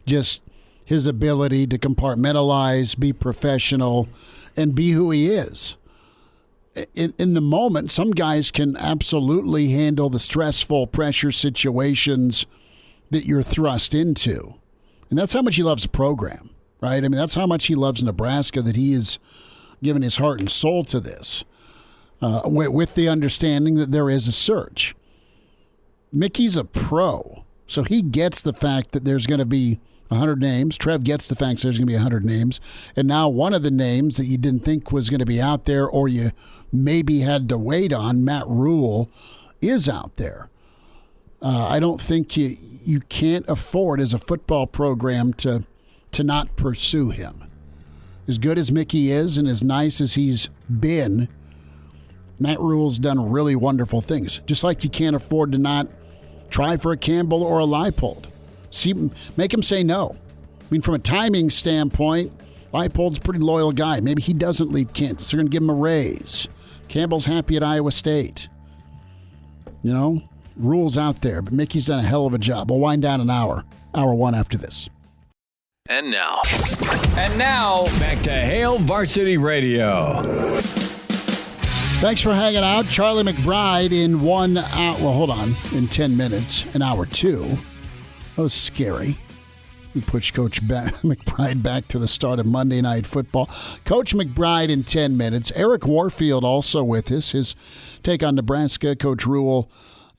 B: just his ability to compartmentalize, be professional, and be who he is? In the moment, some guys can absolutely handle the stressful pressure situations that you're thrust into. And that's how much he loves the program, right? I mean, that's how much he loves Nebraska, that he has given his heart and soul to this, with the understanding that there is a search. Mickey's a pro, so he gets the fact that there's going to be 100 names. Trev gets the fact there's going to be 100 names. And now one of the names that you didn't think was going to be out there or you maybe had to wait on, Matt Rhule, is out there. I don't think you can't afford as a football program to not pursue him. As good as Mickey is and as nice as he's been, Matt Rhule's done really wonderful things. Just like you can't afford to not try for a Campbell or a Leipold. Make him say no. I mean, from a timing standpoint, Leipold's a pretty loyal guy. Maybe he doesn't leave Kansas. They're going to give him a raise. Campbell's happy at Iowa State. Rhule's out there, but Mickey's done a hell of a job. We'll wind down an hour one after this.
A: And now, back to Hail Varsity Radio.
B: Thanks for hanging out. Charlie McBride in 1 hour. Well, hold on. In 10 minutes, an hour 2. That was scary. We pushed Coach McBride back to the start of Monday Night Football. Coach McBride in 10 minutes. Eric Warfield also with us. His take on Nebraska, Coach Rhule,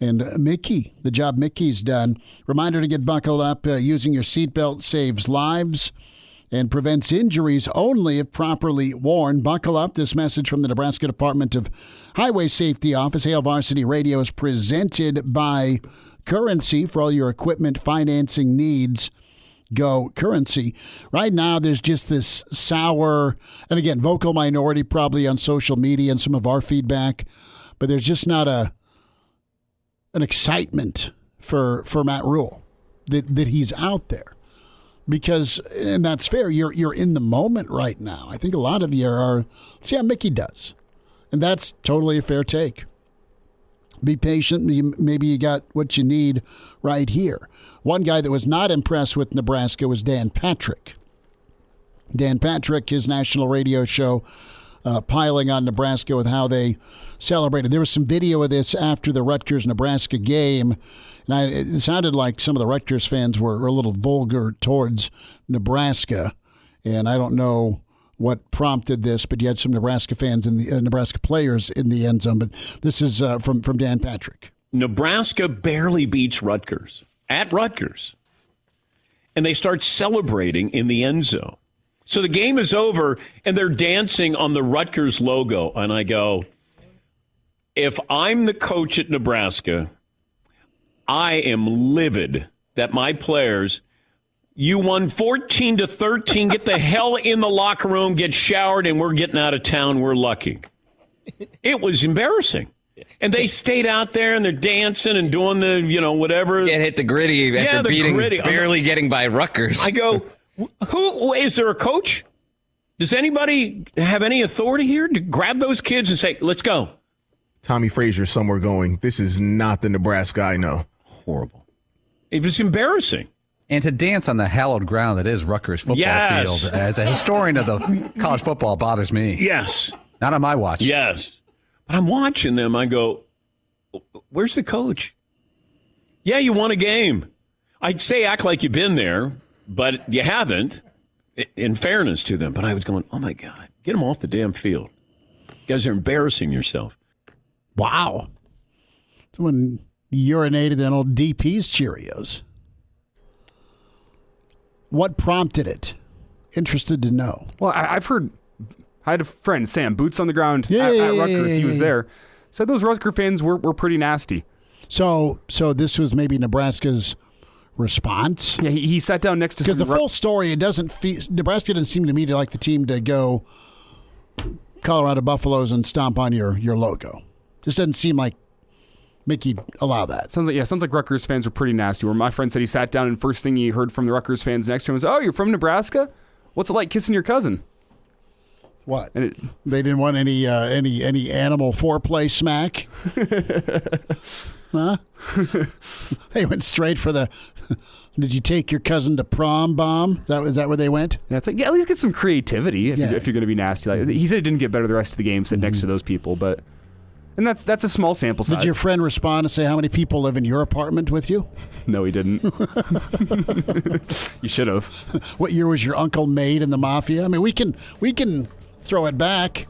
B: and Mickey. The job Mickey's done. Reminder to get buckled up. Using your seatbelt saves lives and prevents injuries only if properly worn. Buckle up. This message from the Nebraska Department of Highway Safety Office. Hail Varsity Radio is presented by Currency. For all your equipment financing needs, go Currency. Right now, there's just this sour, and again, vocal minority probably on social media and some of our feedback, but there's just not an excitement for Matt Rhule that he's out there. Because, and that's fair, you're in the moment right now. I think a lot of you are, see how Mickey does. And that's totally a fair take. Be patient. Maybe you got what you need right here. One guy that was not impressed with Nebraska was Dan Patrick. Dan Patrick, his national radio show, piling on Nebraska with how they celebrated. There was some video of this after the Rutgers-Nebraska game, and it sounded like some of the Rutgers fans were a little vulgar towards Nebraska, and I don't know what prompted this, but you had some Nebraska fans and the Nebraska players in the end zone. But this is from Dan Patrick.
F: Nebraska barely beats Rutgers at Rutgers. and they start celebrating in the end zone. So the game is over, and they're dancing on the Rutgers logo. And I go, if I'm the coach at Nebraska, I am livid that my players, you won 14-13, get the hell in the locker room, get showered, and we're getting out of town. We're lucky. It was embarrassing. And they stayed out there, and they're dancing and doing the, whatever.
G: Get hit the gritty after barely getting by Rutgers.
F: I go, who is there a coach? Does anybody have any authority here to grab those kids and say, let's go?
H: Tommy Frazier somewhere going, this is not the Nebraska I know.
F: Horrible. It was embarrassing.
I: And to dance on the hallowed ground that is Rutgers football field, as a historian of the college football, bothers me.
F: Yes.
I: Not on my watch.
F: Yes. But I'm watching them. I go, where's the coach? Yeah, you won a game. I'd say act like you've been there, but you haven't, in fairness to them. But I was going, oh, my God, get them off the damn field. You guys are embarrassing yourself.
B: Wow. Someone urinated in old DP's Cheerios. What prompted it? Interested to know.
C: Well, I've heard, I had a friend, Sam, boots on the ground at Rutgers. He was there. Said those Rutgers fans were pretty nasty.
B: So this was maybe Nebraska's response?
C: Yeah, he sat down next to...
B: Because the full story, it doesn't Nebraska doesn't seem to me to like the team to go Colorado Buffaloes and stomp on your logo. Just doesn't seem like Mickey'd allow that.
C: Sounds like Rutgers fans are pretty nasty. Where my friend said he sat down and first thing he heard from the Rutgers fans next to him was, "Oh, you're from Nebraska? What's it like kissing your cousin?"
B: What? They didn't want any animal foreplay smack? Huh? They went straight for the... Did you take your cousin to prom bomb? Is that where they went?
C: Yeah, it's like, at least get some creativity if you're going to be nasty. Like, he said it didn't get better the rest of the game, sit next to those people, but... And that's a small sample size.
B: Did your friend respond and say how many people live in your apartment with you?
C: No, he didn't. You should have.
B: What year was your uncle made in the mafia? I mean, we can throw it back.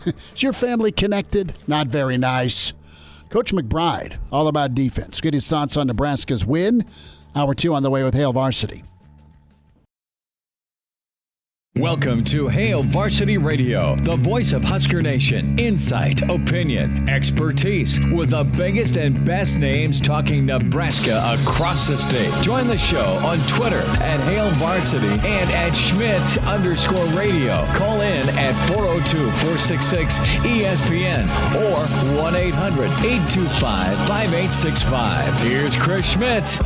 B: Is your family connected? Not very nice. Coach McBride, all about defense. Get his thoughts on Nebraska's win. Hour 2 on the way with Hail Varsity.
A: Welcome to Hail Varsity Radio, the voice of Husker Nation. Insight, opinion, expertise, with the biggest and best names talking Nebraska across the state. Join the show on Twitter at Hail Varsity and at Schmidt_radio. Call in at 402-466-ESPN or 1-800-825-5865. Here's Chris Schmidt.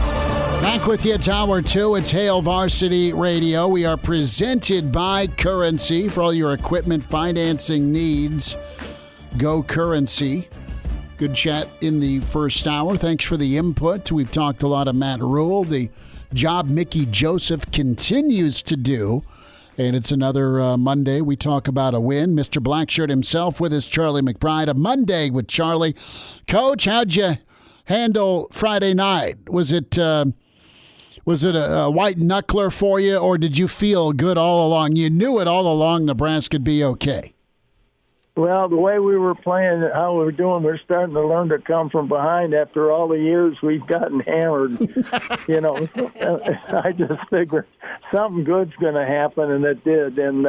B: Back with you, it's Hour 2. It's Hail Varsity Radio. We are presented by Currency. For all your equipment financing needs, go Currency. Good chat in the first hour. Thanks for the input. We've talked a lot of Matt Rhule, the job Mickey Joseph continues to do. And it's another Monday. We talk about a win. Mr. Blackshirt himself with us, Charlie McBride. A Monday with Charlie. Coach, how'd you handle Friday night? Was it a white knuckler for you, or did you feel good all along? You knew it all along Nebraska'd be okay.
J: Well, the way we were playing, how we were doing, we're starting to learn to come from behind after all the years we've gotten hammered. I just figured something good's going to happen, and it did. And,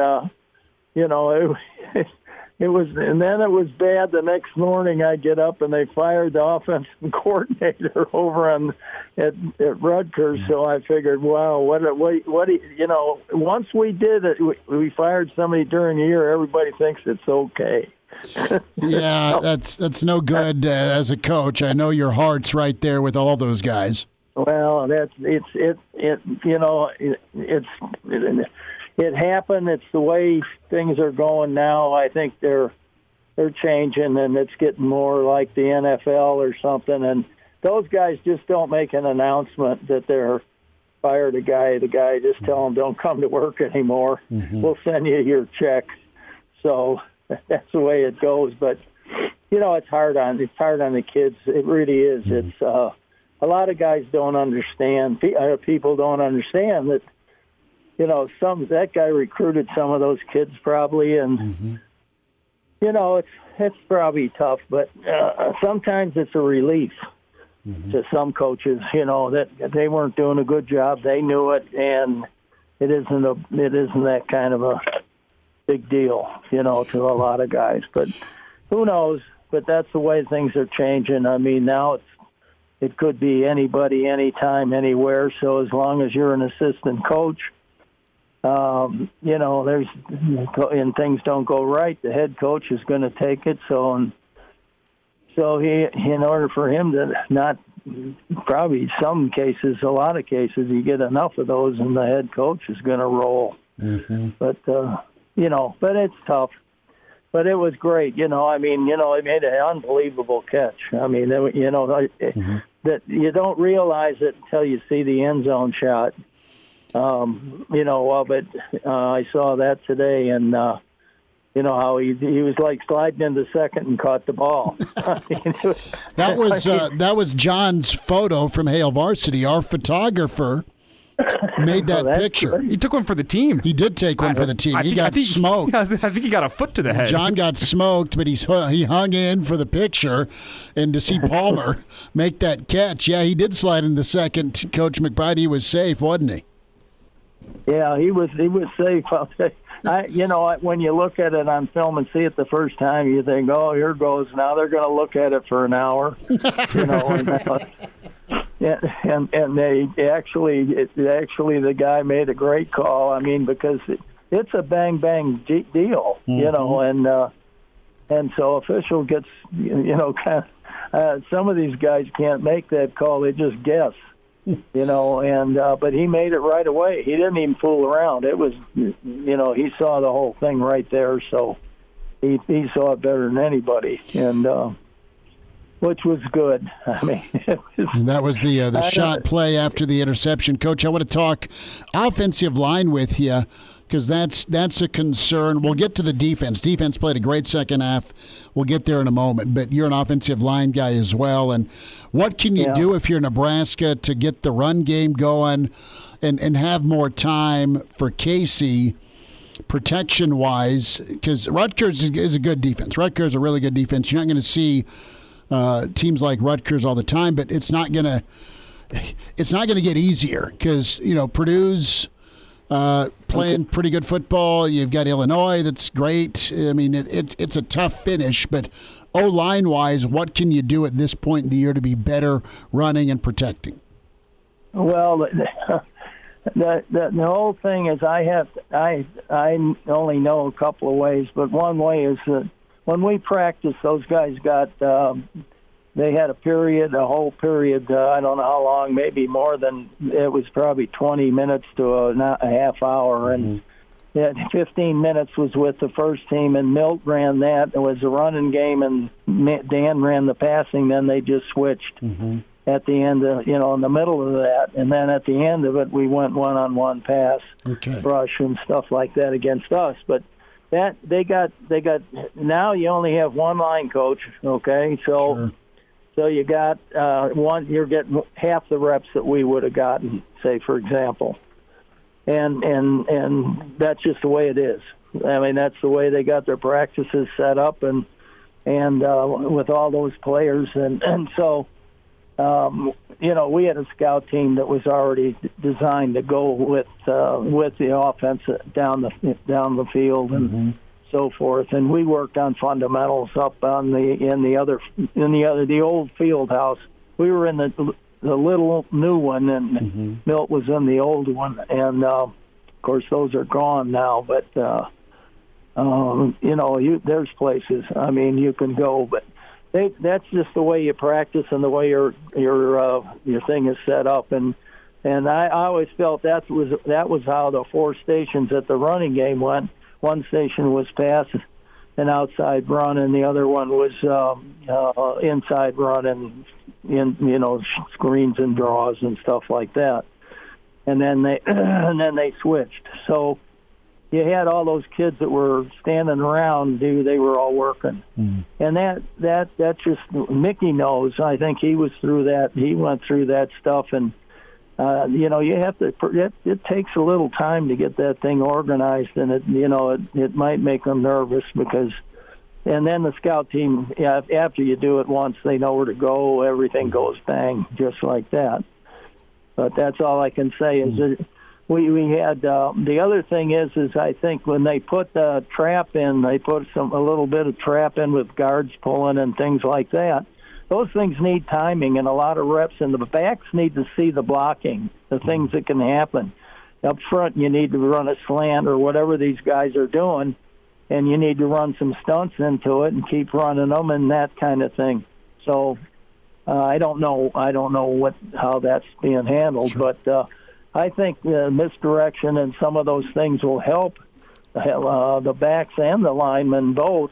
J: it was, and then it was bad. The next morning, I get up and they fired the offensive coordinator over at Rutgers. So I figured, wow, what? Once we did it, we fired somebody during the year. Everybody thinks it's okay.
B: Yeah, that's no good as a coach. I know your heart's right there with all those guys.
J: Well, it happened. It's the way things are going now. I think they're changing, and it's getting more like the NFL or something. And those guys just don't make an announcement that they're fired a guy. The guy just tell them don't come to work anymore. Mm-hmm. We'll send you your check. So that's the way it goes. But it's hard on the kids. It really is. Mm-hmm. It's a lot of guys don't understand. People don't understand that. That guy recruited some of those kids probably, and it's probably tough, but sometimes it's a relief. to some coaches, that they weren't doing a good job. They knew it, and it isn't that kind of a big deal, to a lot of guys. But who knows? But that's the way things are changing. I mean, now it could be anybody, anytime, anywhere. So as long as you're an assistant coach, and things don't go right, the head coach is going to take it. So he, in order for him to not, probably some cases, a lot of cases, you get enough of those, and the head coach is going to roll. Mm-hmm. But but it's tough. But it was great. He made an unbelievable catch. I mean, that you don't realize it until you see the end zone shot. But I saw that today, and how he was like sliding into second and caught the ball.
B: That was John's photo from Hale Varsity. Our photographer made that picture.
C: He took one for the team.
B: He did take one for the team. He got smoked.
C: I think he got a foot to the head.
B: John got smoked, but he hung in for the picture, and to see Palmer make that catch, he did slide into second. Coach McBride, he was safe, wasn't he?
J: Yeah, he was safe. When you look at it on film and see it the first time, you think, "Oh, here goes." Now they're going to look at it for an hour, and they actually the guy made a great call. I mean, because it's a bang deal, and so official gets some of these guys can't make that call; they just guess. But he made it right away. He didn't even fool around. It was, he saw the whole thing right there, so he saw it better than anybody, and which was good. I mean,
B: and that was the shot play after the interception. Coach, I want to talk offensive line with you, because that's a concern. We'll get to the defense. Defense played a great second half. We'll get there in a moment. But you're an offensive line guy as well. And what can you do if you're Nebraska to get the run game going and have more time for Casey protection-wise? Because Rutgers is a good defense. Rutgers is a really good defense. You're not going to see teams like Rutgers all the time, but it's not going to get easier because, Purdue's playing pretty good football. You've got Illinois that's great. I mean, it's a tough finish, but O-line wise, what can you do at this point in the year to be better running and protecting?
J: Well, the whole thing is I only know a couple of ways, but one way is that when we practice, those guys got they had a whole period, I don't know how long, maybe more than, it was probably 20 minutes to a half hour. And 15 minutes was with the first team, and Milt ran that. It was a running game, and Dan ran the passing. Then they just switched at the end, in the middle of that. And then at the end of it, we went one-on-one pass, rush, and stuff like that against us. But that they got. Now you only have one line coach, okay? So. Sure. So you got one. You're getting half the reps that we would have gotten, say, for example, and that's just the way it is. I mean, that's the way they got their practices set up, and with all those players, and so we had a scout team that was already designed to go with the offense down the field and. So forth, and we worked on fundamentals up on the old field house. We were in the little new one, and Milt was in the old one, and of course those are gone now. But there's places. I mean, you can go, but that's just the way you practice and the way your thing is set up. And I always felt that was how the four stations at the running game went. One station was pass and outside run, and the other one was inside run and screens and draws and stuff like that. And then they switched. So you had all those kids that were standing around. They were all working, and that just Mickey knows. I think he was through that. He went through that stuff, and. You have to. It takes a little time to get that thing organized, and it might make them nervous because And then the scout team, after you do it once, they know where to go. Everything goes bang, just like that. But that's all I can say is that we had the other thing is I think when they put the trap in, they put a little bit of trap in with guards pulling and things like that. Those things need timing and a lot of reps, and the backs need to see the blocking, the things that can happen. Up front, you need to run a slant or whatever these guys are doing, and you need to run some stunts into it and keep running them and that kind of thing. So I don't know how that's being handled, sure. But I think misdirection and some of those things will help the backs and the linemen both.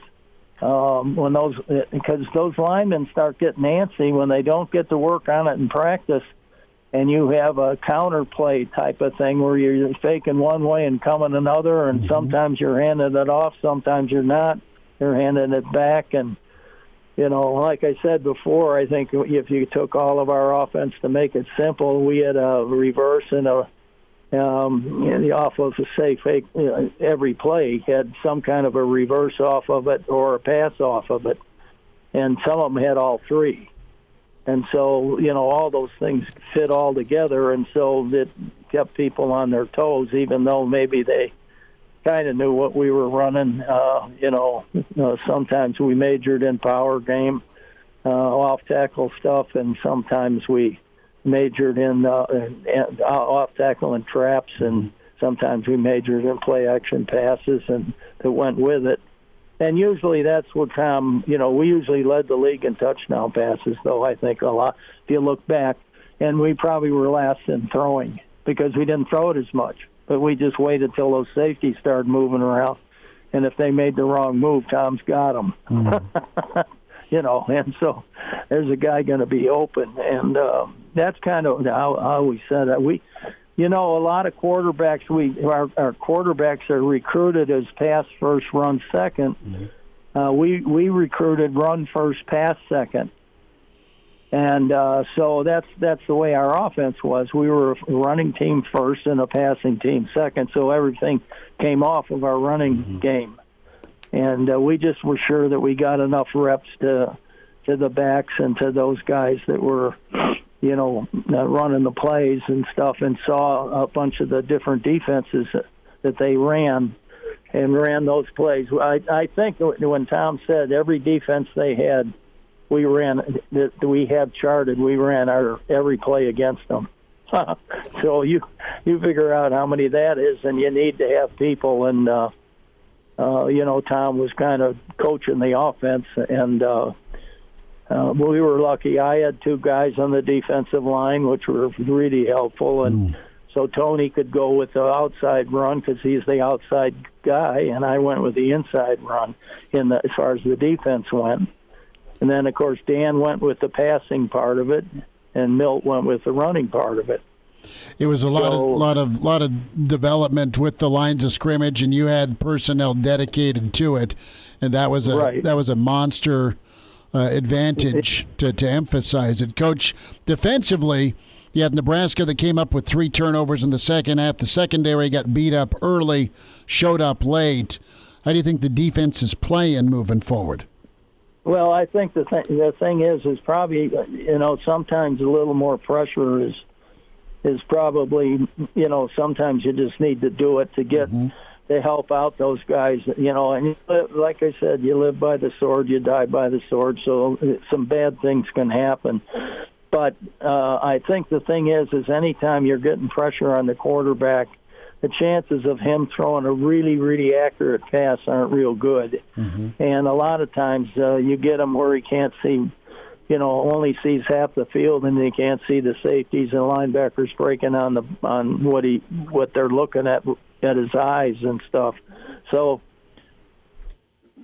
J: Because those linemen start getting antsy when they don't get to work on it in practice, and you have a counterplay type of thing where you're faking one way and coming another, and sometimes you're handing it off, sometimes you're not. You're handing it back, and like I said before, I think if you took all of our offense to make it simple, we had a reverse and the offensive say fake. Every play had some kind of a reverse off of it or a pass off of it, and some of them had all three. And so, all those things fit all together, and so it kept people on their toes, even though maybe they kind of knew what we were running. Sometimes we majored in power game, off-tackle stuff, and sometimes we majored in off-tackle and traps, and sometimes we majored in play-action passes and that went with it. And usually that's what Tom, we usually led the league in touchdown passes, though, I think a lot, if you look back. And we probably were last in throwing because we didn't throw it as much. But we just waited till those safeties started moving around. And if they made the wrong move, Tom's got them. And so there's a guy going to be open. And that's kind of how we said it. A lot of quarterbacks, our quarterbacks are recruited as pass first, run second. We recruited run first, pass second. And so that's the way our offense was. We were a running team first and a passing team second, so everything came off of our running game. And we just were sure that we got enough reps to the backs and to those guys that were running the plays and stuff, and saw a bunch of the different defenses that they ran those plays. I think when Tom said every defense they had, we had charted, we ran our every play against them. So you figure out how many that is, and you need to have people. And Tom was kind of coaching the offense, and we were lucky. I had two guys on the defensive line, which were really helpful, and so Tony could go with the outside run because he's the outside guy, and I went with the inside run as far as the defense went. And then, of course, Dan went with the passing part of it, and Milt went with the running part of it.
B: It was a lot of development with the lines of scrimmage, and you had personnel dedicated to it, and that was a monster advantage to emphasize it. Coach, defensively, you have Nebraska that came up with 3 turnovers in the second half. The secondary got beat up early, showed up late. How do you think the defense is playing moving forward?
J: Well, I think the thing is probably, sometimes a little more pressure is probably, sometimes you just need to do it to get to help out those guys, and like I said, you live by the sword, you die by the sword, so some bad things can happen. But I think the thing is anytime you're getting pressure on the quarterback, the chances of him throwing a really, really accurate pass aren't real good. And a lot of times you get him where he can't see, only sees half the field, and he can't see the safeties and linebackers breaking on what they're looking at his eyes and stuff. So,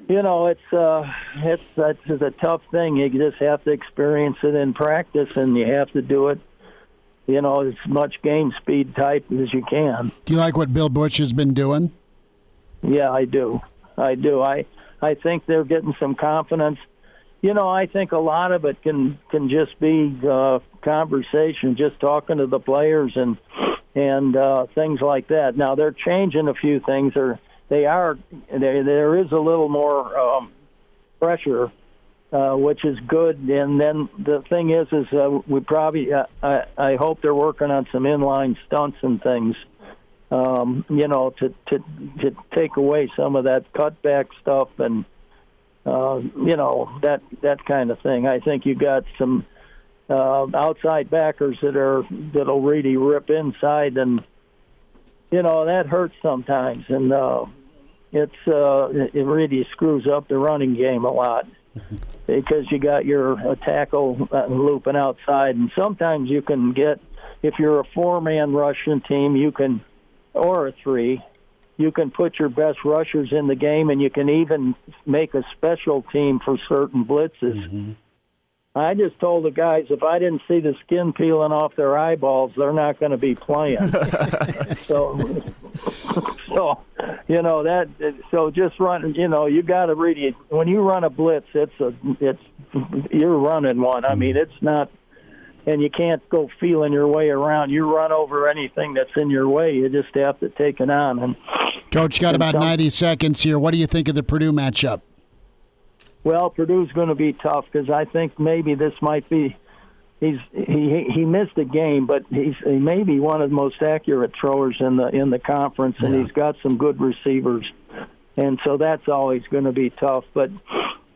J: it's a tough thing. You just have to experience it in practice, and you have to do it, as much game speed type as you can.
B: Do you like what Bill Bush has been doing?
J: Yeah, I do. I think they're getting some confidence. I think a lot of it can just be conversation, just talking to the players and things like that. Now they're changing a few things. There is a little more pressure, which is good. And then the thing is we probably I hope they're working on some inline stunts and things, to take away some of that cutback stuff and that kind of thing. I think you got some outside backers that'll really rip inside, and that hurts sometimes, and it really screws up the running game a lot because you got your tackle looping outside, and sometimes you can get, if you're a 4-man rushing team, or a 3, you can put your best rushers in the game, and you can even make a special team for certain blitzes. Mm-hmm. I just told the guys, if I didn't see the skin peeling off their eyeballs, they're not going to be playing. So just run. You got to really, when you run a blitz, you're running one. I mean, it's not, and you can't go feeling your way around. You run over anything that's in your way. You just have to take it on. And
B: Coach, got about 90 seconds here. What do you think of the Purdue matchup?
J: Well, Purdue's going to be tough because I think maybe this might be. He missed a game, but he may be one of the most accurate throwers in the conference, and he's got some good receivers, and so that's always going to be tough. But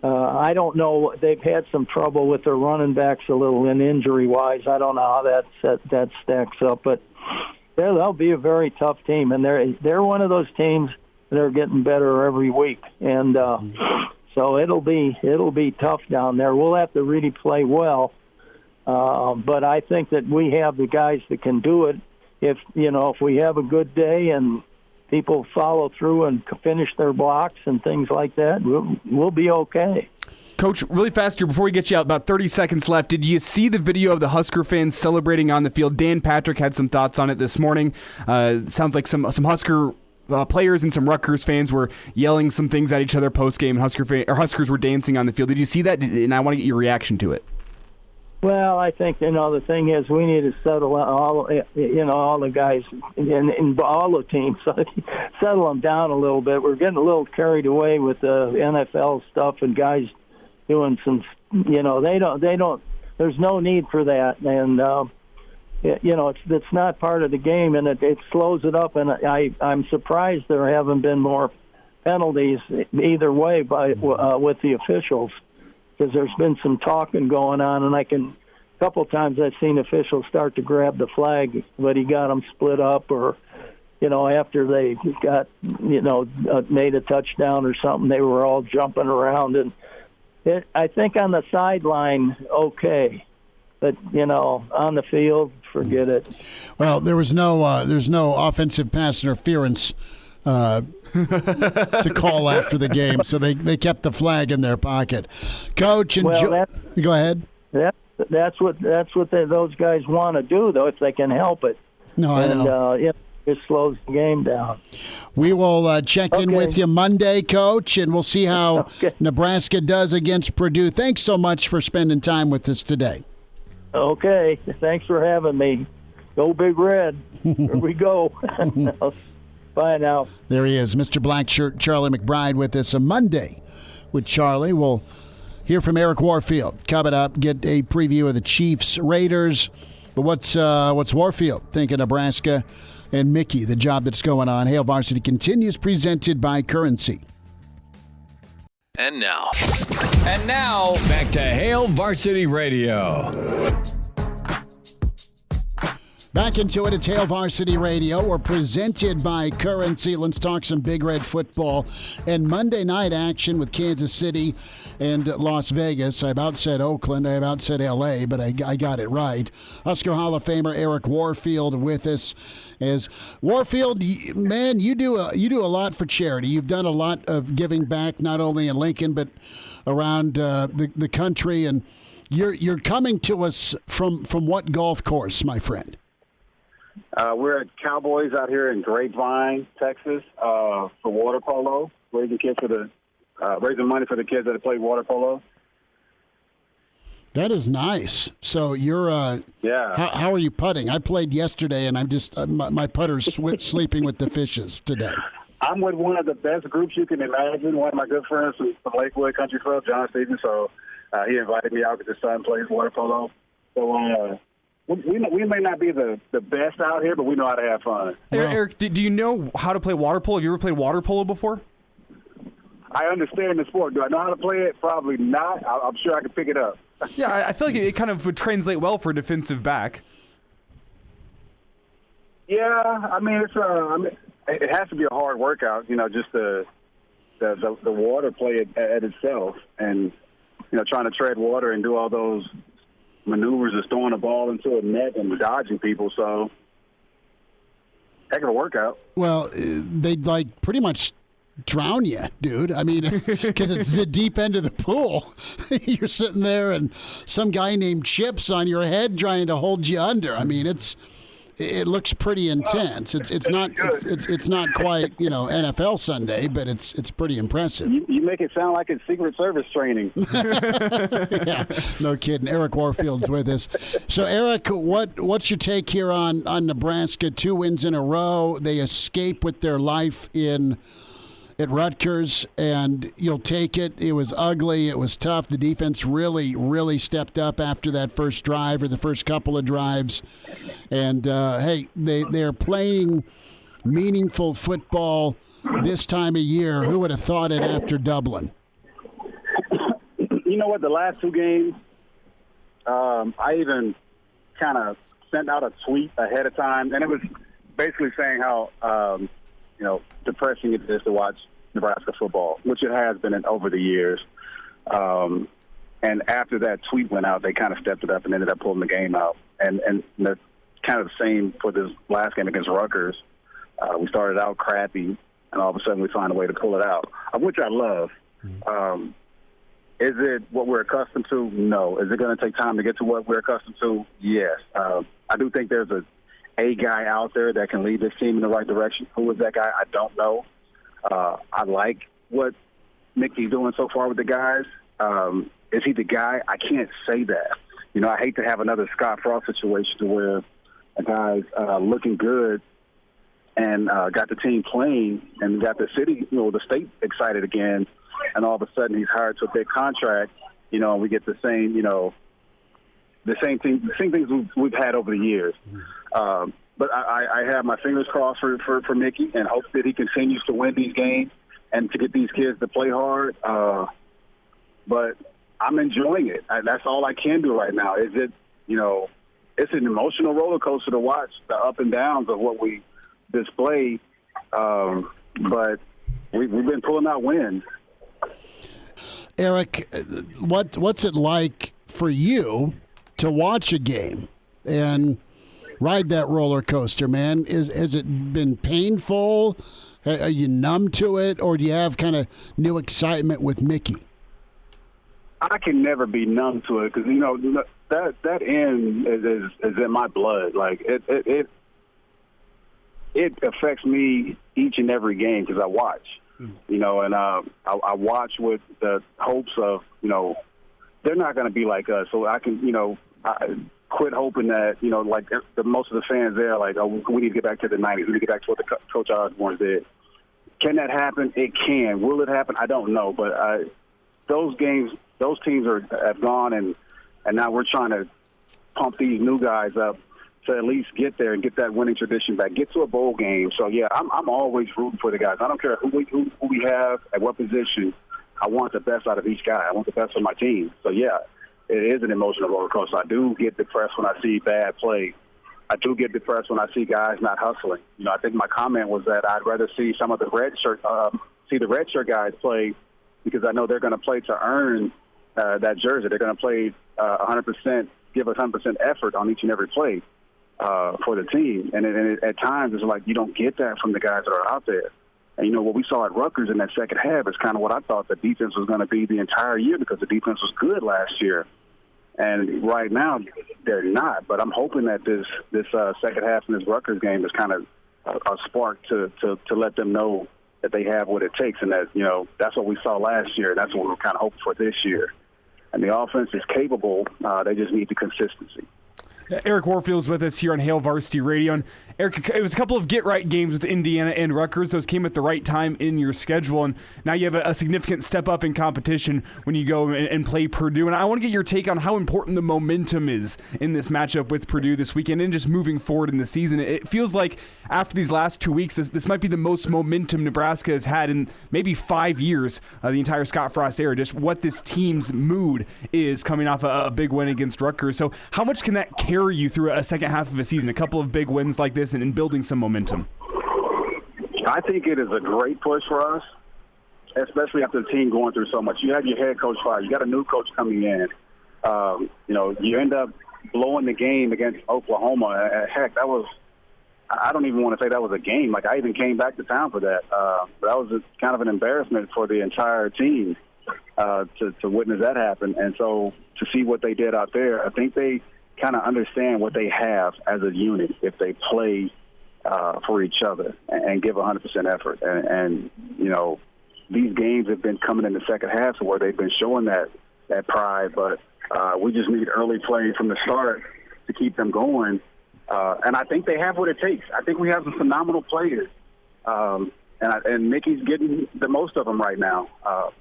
J: I don't know. They've had some trouble with their running backs a little in injury-wise. I don't know how that stacks up, but they'll be a very tough team, and they're one of those teams that are getting better every week, and. So it'll be tough down there. We'll have to really play well, but I think that we have the guys that can do it. If we have a good day and people follow through and finish their blocks and things like that, we'll be okay.
C: Coach, really fast here before we get you out, about 30 seconds left. Did you see the video of the Husker fans celebrating on the field? Dan Patrick had some thoughts on it this morning. Sounds like some Husker players and some Rutgers fans were yelling some things at each other post-game, and Huskers were dancing on the field. Did you see that? And I want to get your reaction to it.
J: Well, I think, the thing is we need to settle all the guys in all the teams, settle them down a little bit. We're getting a little carried away with the NFL stuff and guys doing some, they don't, there's no need for that. And, it's not part of the game, and it slows it up. And I'm surprised there haven't been more penalties either way with the officials, because there's been some talking going on, and a couple times I've seen officials start to grab the flag, but he got them split up, or after they got made a touchdown or something, they were all jumping around, and I think on the sideline, okay. But, on the field, forget it.
B: Well, there's no offensive pass interference to call after the game, so they kept the flag in their pocket. Coach, and go ahead.
J: That's what those guys want to do, though, if they can help it.
B: No, I know.
J: It slows the game down.
B: We will check in with you Monday, Coach, and we'll see how Nebraska does against Purdue. Thanks so much for spending time with us today.
J: Okay, thanks for having me. Go Big Red. Here we go. Bye now.
B: There he is, Mr. Blackshirt, Charlie McBride, with us on Monday with Charlie. We'll hear from Eric Warfield. Coming up, get a preview of the Chiefs Raiders. But what's Warfield think of Nebraska and Mickey, the job that's going on? Hail Varsity continues, presented by Currency.
A: And now, back to Hail Varsity Radio.
B: Back into it. It's Hail Varsity Radio. We're presented by Currency. Let's talk some Big Red football and Monday night action with Kansas City and Las Vegas. I about said Oakland. I about said L.A., but I got it right. Husker Hall of Famer Eric Warfield with us. As Warfield, man, you do a lot for charity. You've done a lot of giving back, not only in Lincoln but around the country. And you're coming to us from what golf course, my friend?
K: We're at Cowboys out here in Grapevine, Texas, for water polo, raising money for the kids that play water polo.
B: That is nice. So you're How are you putting? I played yesterday, and I'm just my putter's sleeping with the fishes today.
K: I'm with one of the best groups you can imagine. One of my good friends from Lakewood Country Club, John Stevens. So he invited me out because his son plays water polo. So we may not be the best out here, but we know how to have fun.
C: Eric, do you know how to play water polo? Have you ever played water polo before?
K: I understand the sport. Do I know how to play it? Probably not. I'm sure I can pick it up.
C: Yeah, I feel like it kind of would translate well for a defensive back.
K: Yeah, I mean it has to be a hard workout, just the water play at itself, and trying to tread water and do all those maneuvers of throwing a ball into a net and dodging people. So heck of a workout.
B: Well, they'd pretty much drown you, dude. I mean, because it's the deep end of the pool. You're sitting there and some guy named Chips on your head trying to hold you under. I mean, it looks pretty intense. It's not quite NFL Sunday, but it's pretty impressive.
K: You make it sound like it's Secret Service training.
B: Yeah, no kidding. Eric Warfield's with us. So Eric, what's your take here on Nebraska? 2 wins in a row. They escape with their life at Rutgers, and you'll take it. It was ugly. It was tough. The defense really, really stepped up after that first drive or the first couple of drives. And, hey, they're playing meaningful football this time of year. Who would have thought it after Dublin?
K: You know what? The last 2 games, I even kind of sent out a tweet ahead of time, and it was basically saying how, depressing it is to watch Nebraska football, which it has been over the years. And after that tweet went out, they kind of stepped it up and ended up pulling the game out. And the kind of the same for this last game against Rutgers. We started out crappy, and all of a sudden we find a way to pull it out, which I love. Is it what we're accustomed to? No. Is it going to take time to get to what we're accustomed to? Yes. I do think there's a guy out there that can lead this team in the right direction. Who is that guy? I don't know. I like what Mickey's doing so far with the guys. Is he the guy? I can't say that. I hate to have another Scott Frost situation where a guy's looking good and got the team playing and got the city, the state excited again, and all of a sudden he's hired to a big contract, and we get the same, the same things we've had over the years. But I have my fingers crossed for Mickey and hope that he continues to win these games and to get these kids to play hard. But I'm enjoying it. That's all I can do right now. Is it, it's an emotional roller coaster to watch the up and downs of what we display. But we've been pulling out wins.
B: Eric, what's it like for you to watch a game and ride that roller coaster, man? Has it been painful? Are you numb to it, or do you have kind of new excitement with Mickey?
K: I can never be numb to it because that end is in my blood. Like it affects me each and every game because I watch, and I watch with the hopes of they're not going to be like us, so I can I quit hoping that like most of the fans there are like, oh, we need to get back to the 90s. We need to get back to what Coach Osborne did. Can that happen? It can. Will it happen? I don't know, but those teams have gone, and now we're trying to pump these new guys up to at least get there and get that winning tradition back, get to a bowl game. So yeah, I'm always rooting for the guys. I don't care who we have at what position. I want the best out of each guy. I want the best for my team. So yeah, it is an emotional roller coaster. I do get depressed when I see bad play. I do get depressed when I see guys not hustling. I think my comment was that I'd rather see some of the red shirt guys play because I know they're going to play to earn that jersey. They're going to play 100%, give 100% effort on each and every play for the team. And at times it's like you don't get that from the guys that are out there. And, what we saw at Rutgers in that second half is kind of what I thought the defense was going to be the entire year because the defense was good last year. And right now they're not. But I'm hoping that this second half in this Rutgers game is kind of a spark to let them know that they have what it takes and that, that's what we saw last year. That's what we're kind of hoping for this year. And the offense is capable. They just need the consistency.
C: Eric Warfield is with us here on Hail Varsity Radio. And Eric, it was a couple of get-right games with Indiana and Rutgers. Those came at the right time in your schedule, and now you have a significant step up in competition when you go and play Purdue. And I want to get your take on how important the momentum is in this matchup with Purdue this weekend and just moving forward in the season. It feels like after these last 2 weeks, this might be the most momentum Nebraska has had in maybe 5 years, the entire Scott Frost era, just what this team's mood is coming off a big win against Rutgers. So how much can that carry you through a second half of a season, a couple of big wins like this and building some momentum?
K: I think it is a great push for us, especially after the team going through so much. You have your head coach fired. You got a new coach coming in. You end up blowing the game against Oklahoma. Heck, that was – I don't even want to say that was a game. Like, I even came back to town for that. That was kind of an embarrassment for the entire team to witness that happen. And so to see what they did out there, I think they – kind of understand what they have as a unit if they play for each other and give 100% effort. And these games have been coming in the second half where they've been showing that pride, but we just need early play from the start to keep them going. And I think they have what it takes. I think we have some phenomenal players. And Mickey's getting the most of them right now.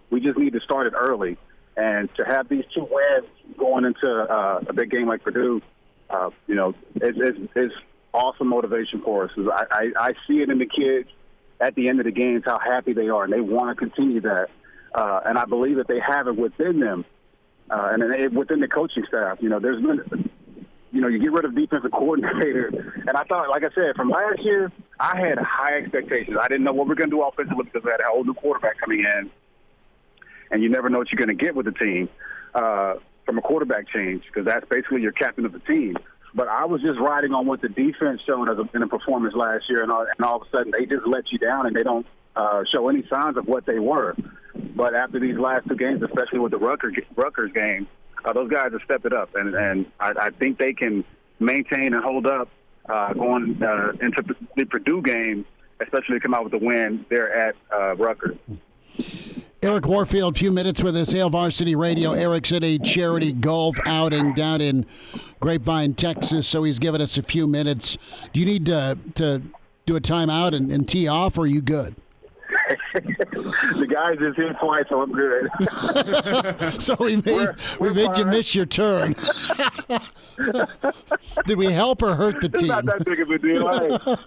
K: We just need to start it early. And to have these 2 wins going into a big game like Purdue, it's awesome motivation for us. I see it in the kids at the end of the games, how happy they are, and they want to continue that. And I believe that they have it within them and within the coaching staff. There's been, you get rid of defensive coordinator. And I thought, like I said, from last year, I had high expectations. I didn't know what we're going to do offensively because we had a whole new quarterback coming in. And you never know what you're going to get with the team from a quarterback change because that's basically your captain of the team. But I was just riding on what the defense showed in a performance last year, and all of a sudden they just let you down and they don't show any signs of what they were. But after these last 2 games, especially with the Rutgers game, those guys have stepped it up, and I think they can maintain and hold up going into the Purdue game, especially to come out with the win there at Rutgers.
B: Eric Warfield, a few minutes with us, Hail Varsity Radio. Eric's at a charity golf outing down in Grapevine, Texas, so he's given us a few minutes. Do you need to do a timeout and tee off, or are you good?
K: The guys is here twice, so I'm good.
B: So we made you miss your turn. Did we help or hurt the team?
K: It's not that big of a deal.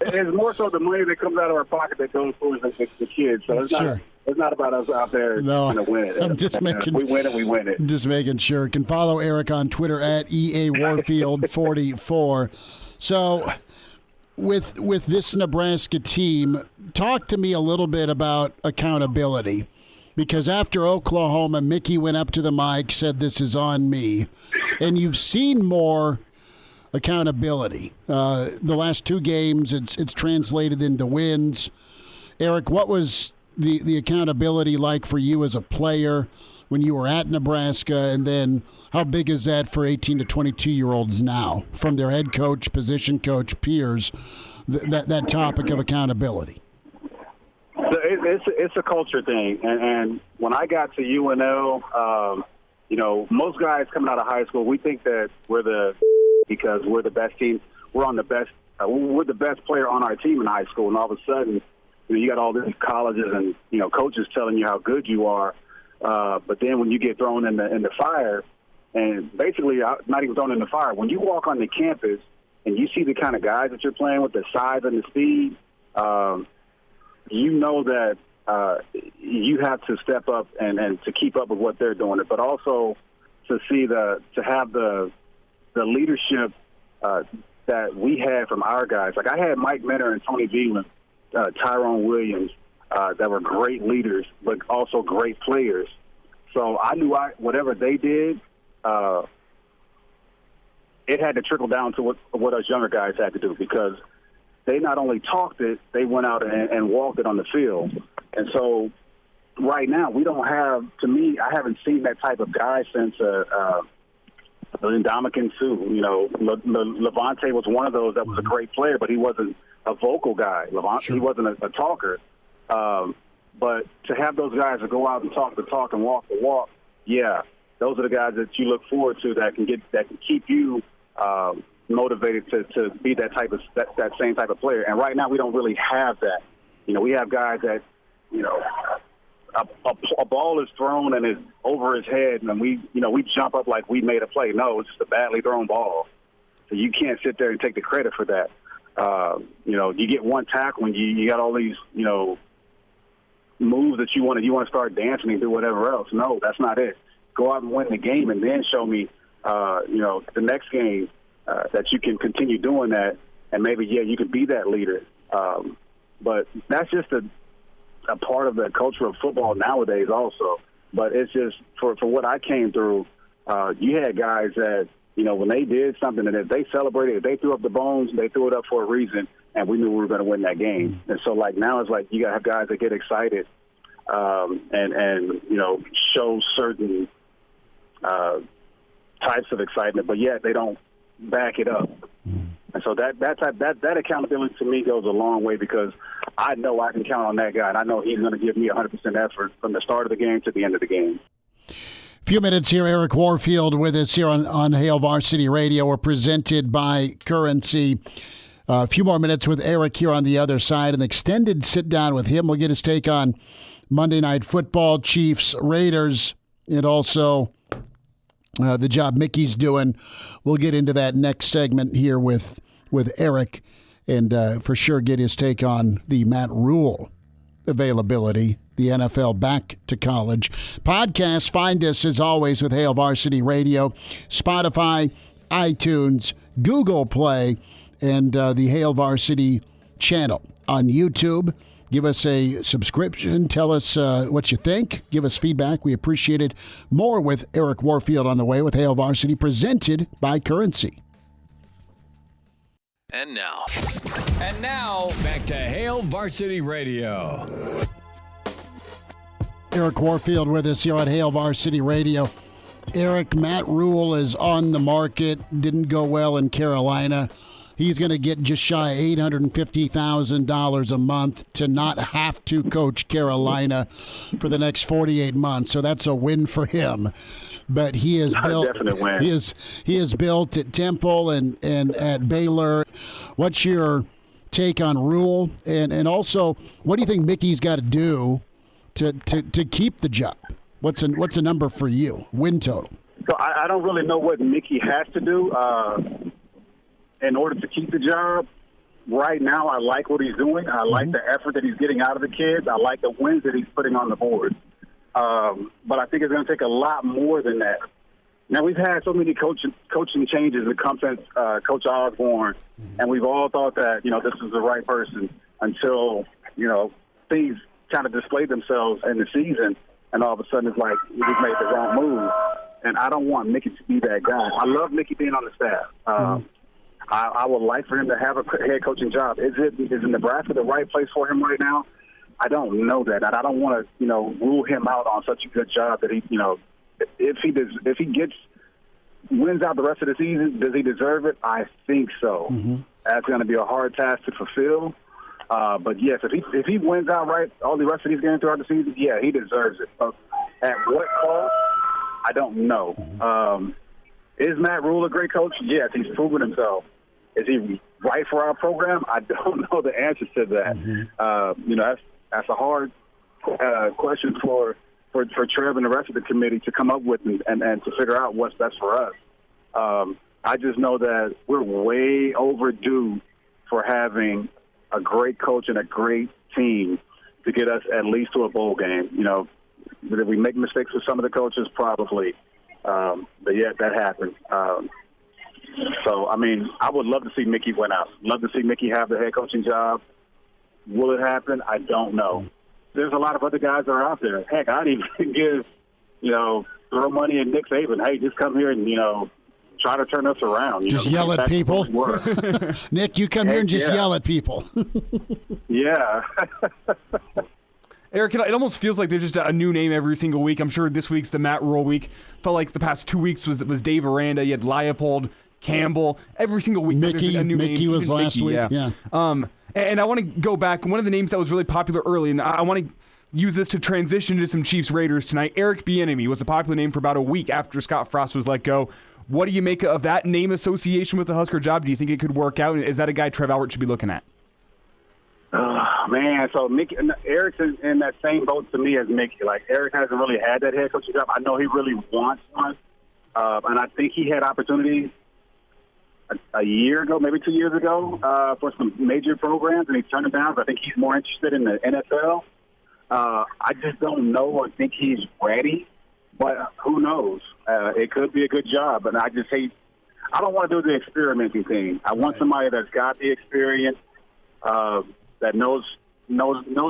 K: It's more so the money that comes out of our pocket that goes towards the kids. So it's
B: sure.
K: It's not about us out there trying to win it.
B: I'm just making,
K: we win it, we win it.
B: I'm just making sure. You can follow Eric on Twitter at EAWarfield44. So with this Nebraska team, talk to me a little bit about accountability. Because after Oklahoma, Mickey went up to the mic, said this is on me. And you've seen more accountability. The last 2 games, it's translated into wins. Eric, what was the accountability like for you as a player when you were at Nebraska, and then how big is that for 18 to 22-year-olds now from their head coach, position coach, peers, that topic of accountability?
K: So it's a culture thing, and when I got to UNL, most guys coming out of high school, we think that because we're the best team, we're the best player on our team in high school, and all of a sudden, you got all these colleges and coaches telling you how good you are, but then when you get thrown in the fire, and basically not even thrown in the fire, when you walk on the campus and you see the kind of guys that you're playing with, the size and the speed, you know that you have to step up and to keep up with what they're doing, but also to have the leadership that we had from our guys. Like I had Mike Minter and Tony Veland, Tyrone Williams, that were great leaders, but also great players. So I knew whatever they did, it had to trickle down to what us younger guys had to do, because they not only talked it, they went out and walked it on the field. And so right now we don't have, to me, I haven't seen that type of guy since Ndamukong Suh. Levante was one of those that was a great player, but he wasn't a vocal guy. He wasn't a talker. But to have those guys that go out and talk the talk and walk the walk, yeah, those are the guys that you look forward to that can keep you motivated to be that same type of player. And right now we don't really have that. We have guys that, a ball is thrown and is over his head, and we jump up like we made a play. No, it's just a badly thrown ball. So you can't sit there and take the credit for that. You get one tackle and you got all these, moves that you want to start dancing and do whatever else. No, that's not it. Go out and win the game and then show me, the next game that you can continue doing that, and maybe, you can be that leader. But that's just a part of the culture of football nowadays also. But it's just, for what I came through, you had guys that, when they did something and if they celebrated, if they threw up the bones, they threw it up for a reason, and we knew we were going to win that game. And so, now it's like you got to have guys that get excited and show certain types of excitement, but yet they don't back it up. And so that accountability to me goes a long way, because I know I can count on that guy, and I know he's going to give me 100% effort from the start of the game to the end of the game.
B: Few minutes here, Eric Warfield with us here on Hail Varsity Radio. We're presented by Currency. A few more minutes with Eric here on the other side. An extended sit-down with him. We'll get his take on Monday Night Football, Chiefs, Raiders, and also the job Mickey's doing. We'll get into that next segment here with Eric, and for sure get his take on the Matt Rhule availability, the NFL back to college. Podcast, find us as always with Hail Varsity Radio, Spotify, iTunes, Google Play, and the Hail Varsity channel on YouTube. Give us a subscription. Tell us what you think. Give us feedback. We appreciate it. More with Eric Warfield on the way with Hail Varsity, presented by Currency.
A: And now, back to Hail Varsity Radio.
B: Eric Warfield with us here on Hail Varsity Radio. Eric, Matt Rhule is on the market. Didn't go well in Carolina. He's going to get just shy of $850,000 a month to not have to coach Carolina for the next 48 months. So that's a win for him. But he has built.
K: Definite win.
B: He is built at Temple and at Baylor. What's your take on Rhule? And also, what do you think Mickey's got to do to keep the job? What's a number for you? Win total.
K: So I don't really know what Mickey has to do in order to keep the job. Right now, I like what he's doing. I like the effort that he's getting out of the kids. I like the wins that he's putting on the board. But I think it's going to take a lot more than that. Now, we've had so many coaching changes that come since Coach Osborne, and we've all thought that, this is the right person until, things kind of displayed themselves in the season, and all of a sudden it's like we just made the wrong move. And I don't want Mickey to be that guy. I love Mickey being on the staff. I would like for him to have a head coaching job. Is Nebraska the right place for him right now? I don't know that. I don't want to, rule him out on such a good job that he, if he wins out the rest of the season, does he deserve it? I think so. That's going to be a hard task to fulfill. But yes, if he wins outright all the rest of these games throughout the season, yeah, he deserves it. But at what cost? I don't know. Is Matt Rhule a great coach? Yes, he's proven himself. Is he right for our program? I don't know the answer to that. That's a hard question for Trev and the rest of the committee to come up with and to figure out what's best for us. I just know that we're way overdue for having a great coach and a great team to get us at least to a bowl game. Did we make mistakes with some of the coaches? Probably. But yet that happened. So, I would love to see Mickey win out. Love to see Mickey have the head coaching job. Will it happen? I don't know. There's a lot of other guys that are out there. Heck, I'd even give, throw money at Nick Saban. Hey, just come here and, try to turn us around.
B: Just yell at people. Nick, you come here and just yell at people.
K: Yeah.
C: Eric, it almost feels like there's just a new name every single week. I'm sure this week's the Matt Rhule week. Felt like the past 2 weeks was Dave Aranda. You had Leopold, Campbell. Every single week
B: Mickey,
C: a new name.
B: Mickey was last week. Yeah.
C: And I want to go back. One of the names that was really popular early, and I want to use this to transition to some Chiefs Raiders tonight. Eric Bieniemy was a popular name for about a week after Scott Frost was let go. What do you make of that name association with the Husker job? Do you think it could work out? Is that a guy Trev Albert should be looking at?
K: Man, so Eric's in that same boat to me as Mickey. Like, Eric hasn't really had that head coaching job. I know he really wants one, and I think he had opportunities a year ago, maybe 2 years ago, for some major programs, and he turned it down. So I think he's more interested in the NFL. I just don't know or think he's ready, but who knows? It could be a good job, and I don't want to do the experimenting thing. I want somebody that's got the experience, that knows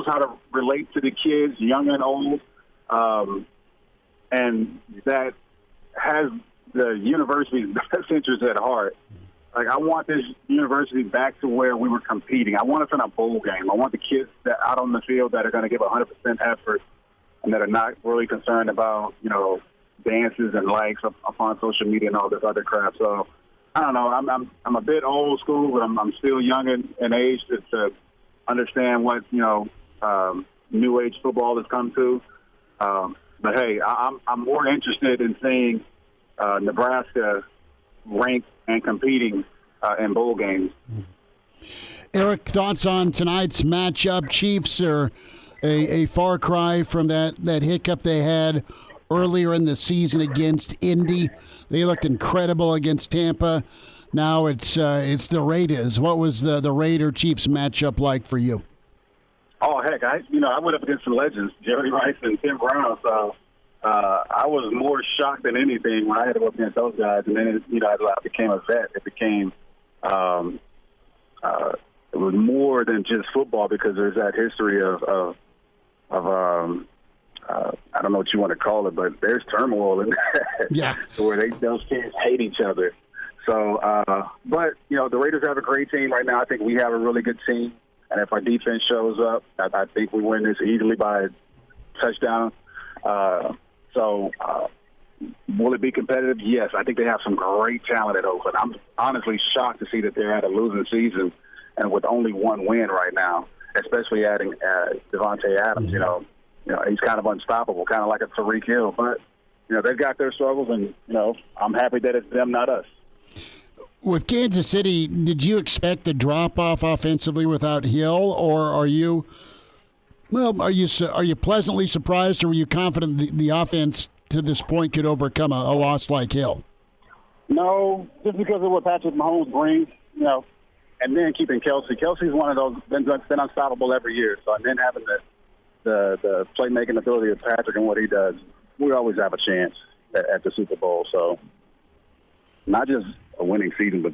K: how to relate to the kids, young and old, and that has the university's best interest at heart. Like, I want this university back to where we were competing. I want us in a bowl game. I want the kids that out on the field that are going to give 100% effort and that are not really concerned about, dances and likes up on social media and all this other crap. So, I don't know. I'm a bit old school, but I'm still young in age to understand what, new age football has come to. But, hey, I'm more interested in seeing Nebraska ranked and competing in bowl games.
B: Eric, thoughts on tonight's matchup? Chiefs are a far cry from that hiccup they had earlier in the season against Indy. They looked incredible against Tampa. Now it's the Raiders. What was the Raider-Chiefs matchup like for you?
K: Oh, heck, I went up against the legends, Jerry Rice and Tim Brown, so I was more shocked than anything when I had to go up against those guys. And then, I became a vet. It became it was more than just football because there's that history of I don't know what you want to call it, but there's turmoil in that.
B: Yeah.
K: Where those teams hate each other. So, but, the Raiders have a great team right now. I think we have a really good team. And if our defense shows up, I think we win this easily by a touchdown. So, will it be competitive? Yes. I think they have some great talent at Oakland. I'm honestly shocked to see that they're at a losing season and with only one win right now, especially adding Devontae Adams. He's kind of unstoppable, kind of like a Tyreek Hill. But, they've got their struggles, and, I'm happy that it's them, not us.
B: With Kansas City, did you expect the drop-off offensively without Hill, or are you pleasantly surprised, or were you confident the offense to this point could overcome a loss like Hill?
K: No, just because of what Patrick Mahomes brings, and then keeping Kelsey. Kelsey's one of those been unstoppable every year. So, and then having the playmaking ability of Patrick and what he does, we always have a chance at the Super Bowl. So, not just a winning season, but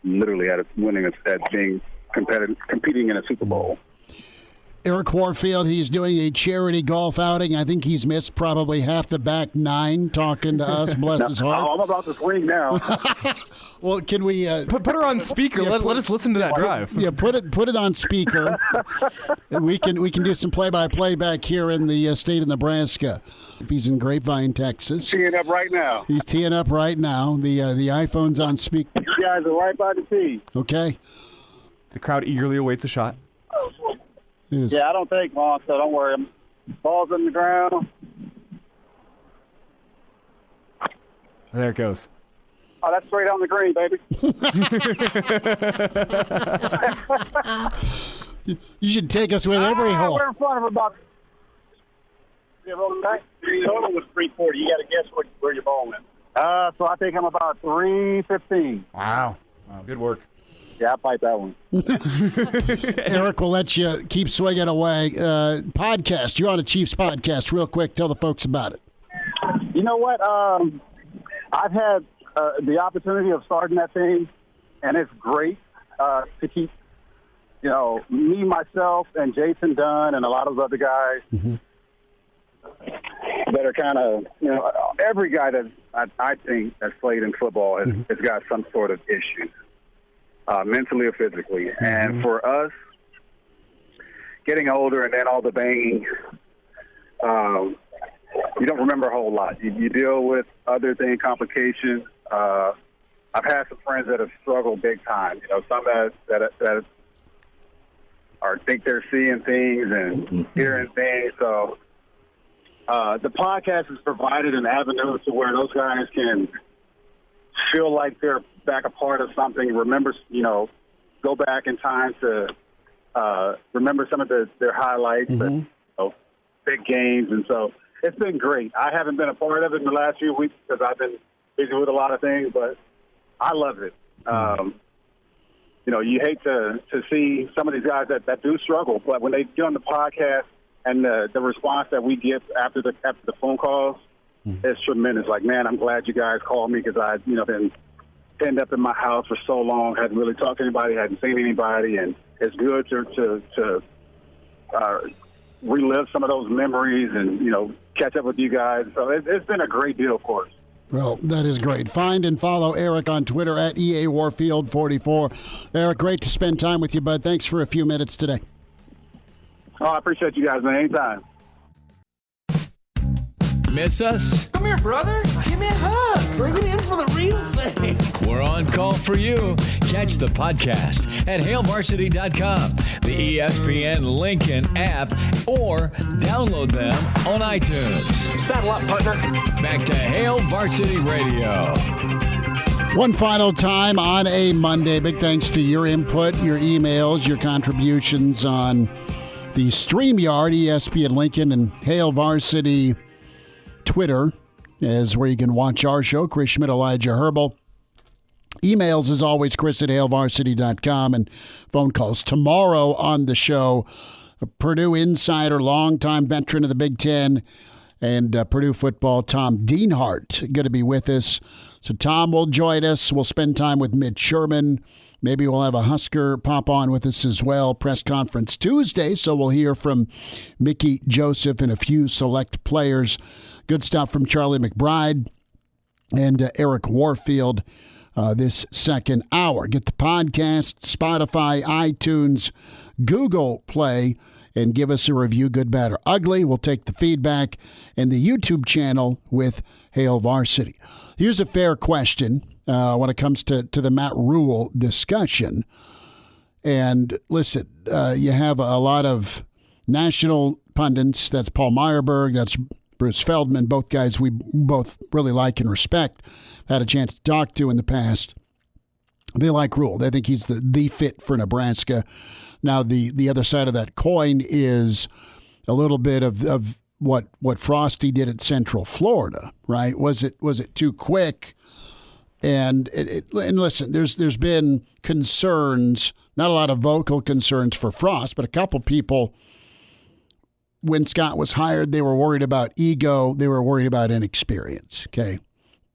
K: literally at being competing in a Super Bowl.
B: Eric Warfield, he's doing a charity golf outing. I think he's missed probably half the back nine talking to us. Bless his heart.
K: I'm about to swing now.
B: Well, can we
C: put her on speaker? Let us listen to that drive.
B: Yeah, put it on speaker. we can do some play-by-play back here in the state of Nebraska. He's in Grapevine, Texas.
K: Teeing up right now.
B: He's teeing up right now. The iPhone's on speaker.
K: You guys are right by the tee.
B: Okay.
C: The crowd eagerly awaits a shot.
K: Yeah, I don't take long, so don't worry. Ball's in the ground.
C: There it goes.
K: Oh, that's straight on the green,
B: baby. You should take us with every hole.
K: We're in front of about. Yeah, rolling back. The total was 340. You got to guess where your ball went. So I think I'm about 315.
C: Wow. Good work.
K: Yeah, I'll fight that one.
B: Eric, we'll let you keep swinging away. Podcast. You're on a Chiefs podcast. Real quick, tell the folks about it.
K: You know what? I've had the opportunity of starting that thing, and it's great to keep, me, myself, and Jason Dunn, and a lot of other guys that are kind of, every guy that I think has played in football has got some sort of issue. Mentally or physically. And for us, getting older and then all the banging, you don't remember a whole lot. You deal with other complications. I've had some friends that have struggled big time. Some that think they're seeing things and hearing things. So the podcast has provided an avenue to where those guys can feel like they're back a part of something, remember, go back in time to remember some of their highlights, and, big games. And so it's been great. I haven't been a part of it in the last few weeks because I've been busy with a lot of things, but I love it. You hate to see some of these guys that do struggle, but when they get on the podcast and the response that we get after the phone calls, it's tremendous. Like, man, I'm glad you guys called me because I've been pinned up in my house for so long, hadn't really talked to anybody, hadn't seen anybody, and it's good to relive some of those memories and catch up with you guys. So it's been a great deal for us.
B: Well, that is great. Find and follow Eric on Twitter at EA Warfield 44. Eric, great to spend time with you, bud. Thanks for a few minutes today.
K: Oh, I appreciate you guys, man. Anytime.
A: Miss us?
L: Come here, brother. Give me a hug. Bring it in for the real thing.
A: We're on call for you. Catch the podcast at HailVarsity.com, the ESPN Lincoln app, or download them on iTunes.
L: Saddle up, partner.
A: Back to Hail Varsity Radio.
B: One final time on a Monday. Big thanks to your input, your emails, your contributions on the StreamYard, ESPN Lincoln, and Hail Varsity Twitter is where you can watch our show, Chris Schmidt, Elijah Herbel. Emails, as always, Chris at HailVarsity.com, and phone calls. Tomorrow on the show, a Purdue insider, longtime veteran of the Big Ten, and Purdue football, Tom Dienhart, going to be with us. So Tom will join us. We'll spend time with Mitch Sherman. Maybe we'll have a Husker pop on with us as well. Press conference Tuesday, so we'll hear from Mickey Joseph and a few select players. Good stuff from Charlie McBride and Eric Warfield this second hour. Get the podcast, Spotify, iTunes, Google Play, and give us a review, good, bad, or ugly. We'll take the feedback, and the YouTube channel with Hail Varsity. Here's a fair question when it comes to the Matt Rhule discussion. And listen, you have a lot of national pundits. That's Paul Meyerberg. That's Bruce Feldman, both guys we both really like and respect, had a chance to talk to in the past. They like Rhule. They think he's the fit for Nebraska. Now, the other side of that coin is a little bit of what Frosty did at Central Florida, right? Was it too quick? And listen, there's been concerns, not a lot of vocal concerns for Frost, but a couple people. When Scott was hired, they were worried about ego. They were worried about inexperience. Okay,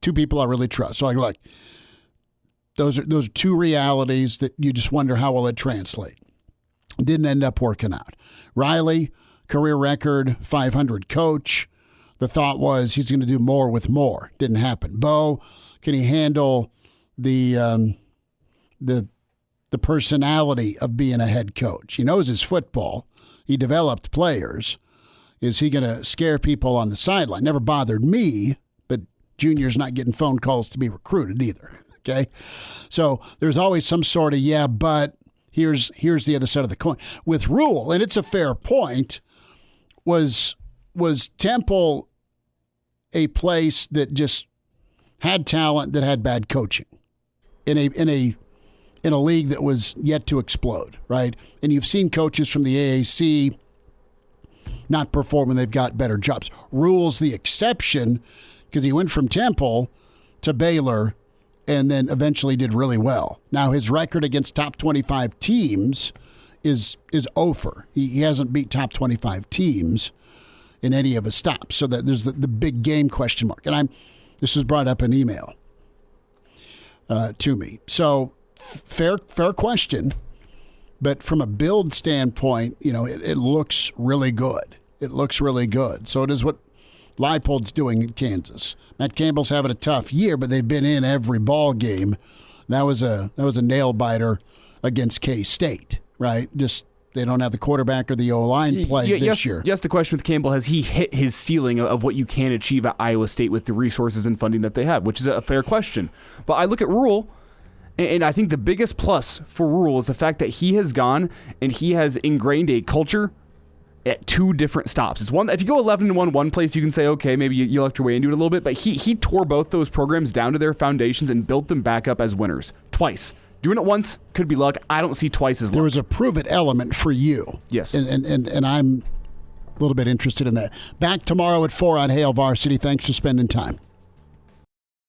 B: two people I really trust. So look, those are two realities that you just wonder how will it translate. Didn't end up working out. Riley, career record, 500 coach. The thought was he's going to do more with more. Didn't happen. Bo, can he handle the personality of being a head coach? He knows his football. He developed players. Is he going to scare people on the sideline? Never bothered me, but Junior's not getting phone calls to be recruited either. Okay? So there's always some sort of, but here's the other side of the coin. With Rhule, and it's a fair point, was Temple a place that just had talent that had bad coaching in a league that was yet to explode, right? And you've seen coaches from the AAC not perform when they've got better jobs. Rhule's the exception because he went from Temple to Baylor and then eventually did really well. Now his record against top 25 teams is over. He hasn't beat top 25 teams in any of his stops. So that there's the big game question mark. And this was brought up in email to me. So fair question, but from a build standpoint, it looks really good. It looks really good. So it is what Leipold's doing in Kansas. Matt Campbell's having a tough year, but they've been in every ball game. That was a nail biter against K-State, right? Just they don't have the quarterback or the O-line play this year.
C: Yes, the question with Campbell, has he hit his ceiling of what you can achieve at Iowa State with the resources and funding that they have, which is a fair question. But I look at Rhule, and I think the biggest plus for Rhule is the fact that he has gone and he has ingrained a culture at 2 different stops. It's one, if you go 11-1 one place, you can say, okay, maybe you lucked your way into it a little bit, but he tore both those programs down to their foundations and built them back up as winners twice. Doing it once could be luck. I don't see twice as luck.
B: There was a prove-it element for you.
C: Yes.
B: And I'm a little bit interested in that. Back tomorrow at 4 on Hail Varsity. Thanks for spending time.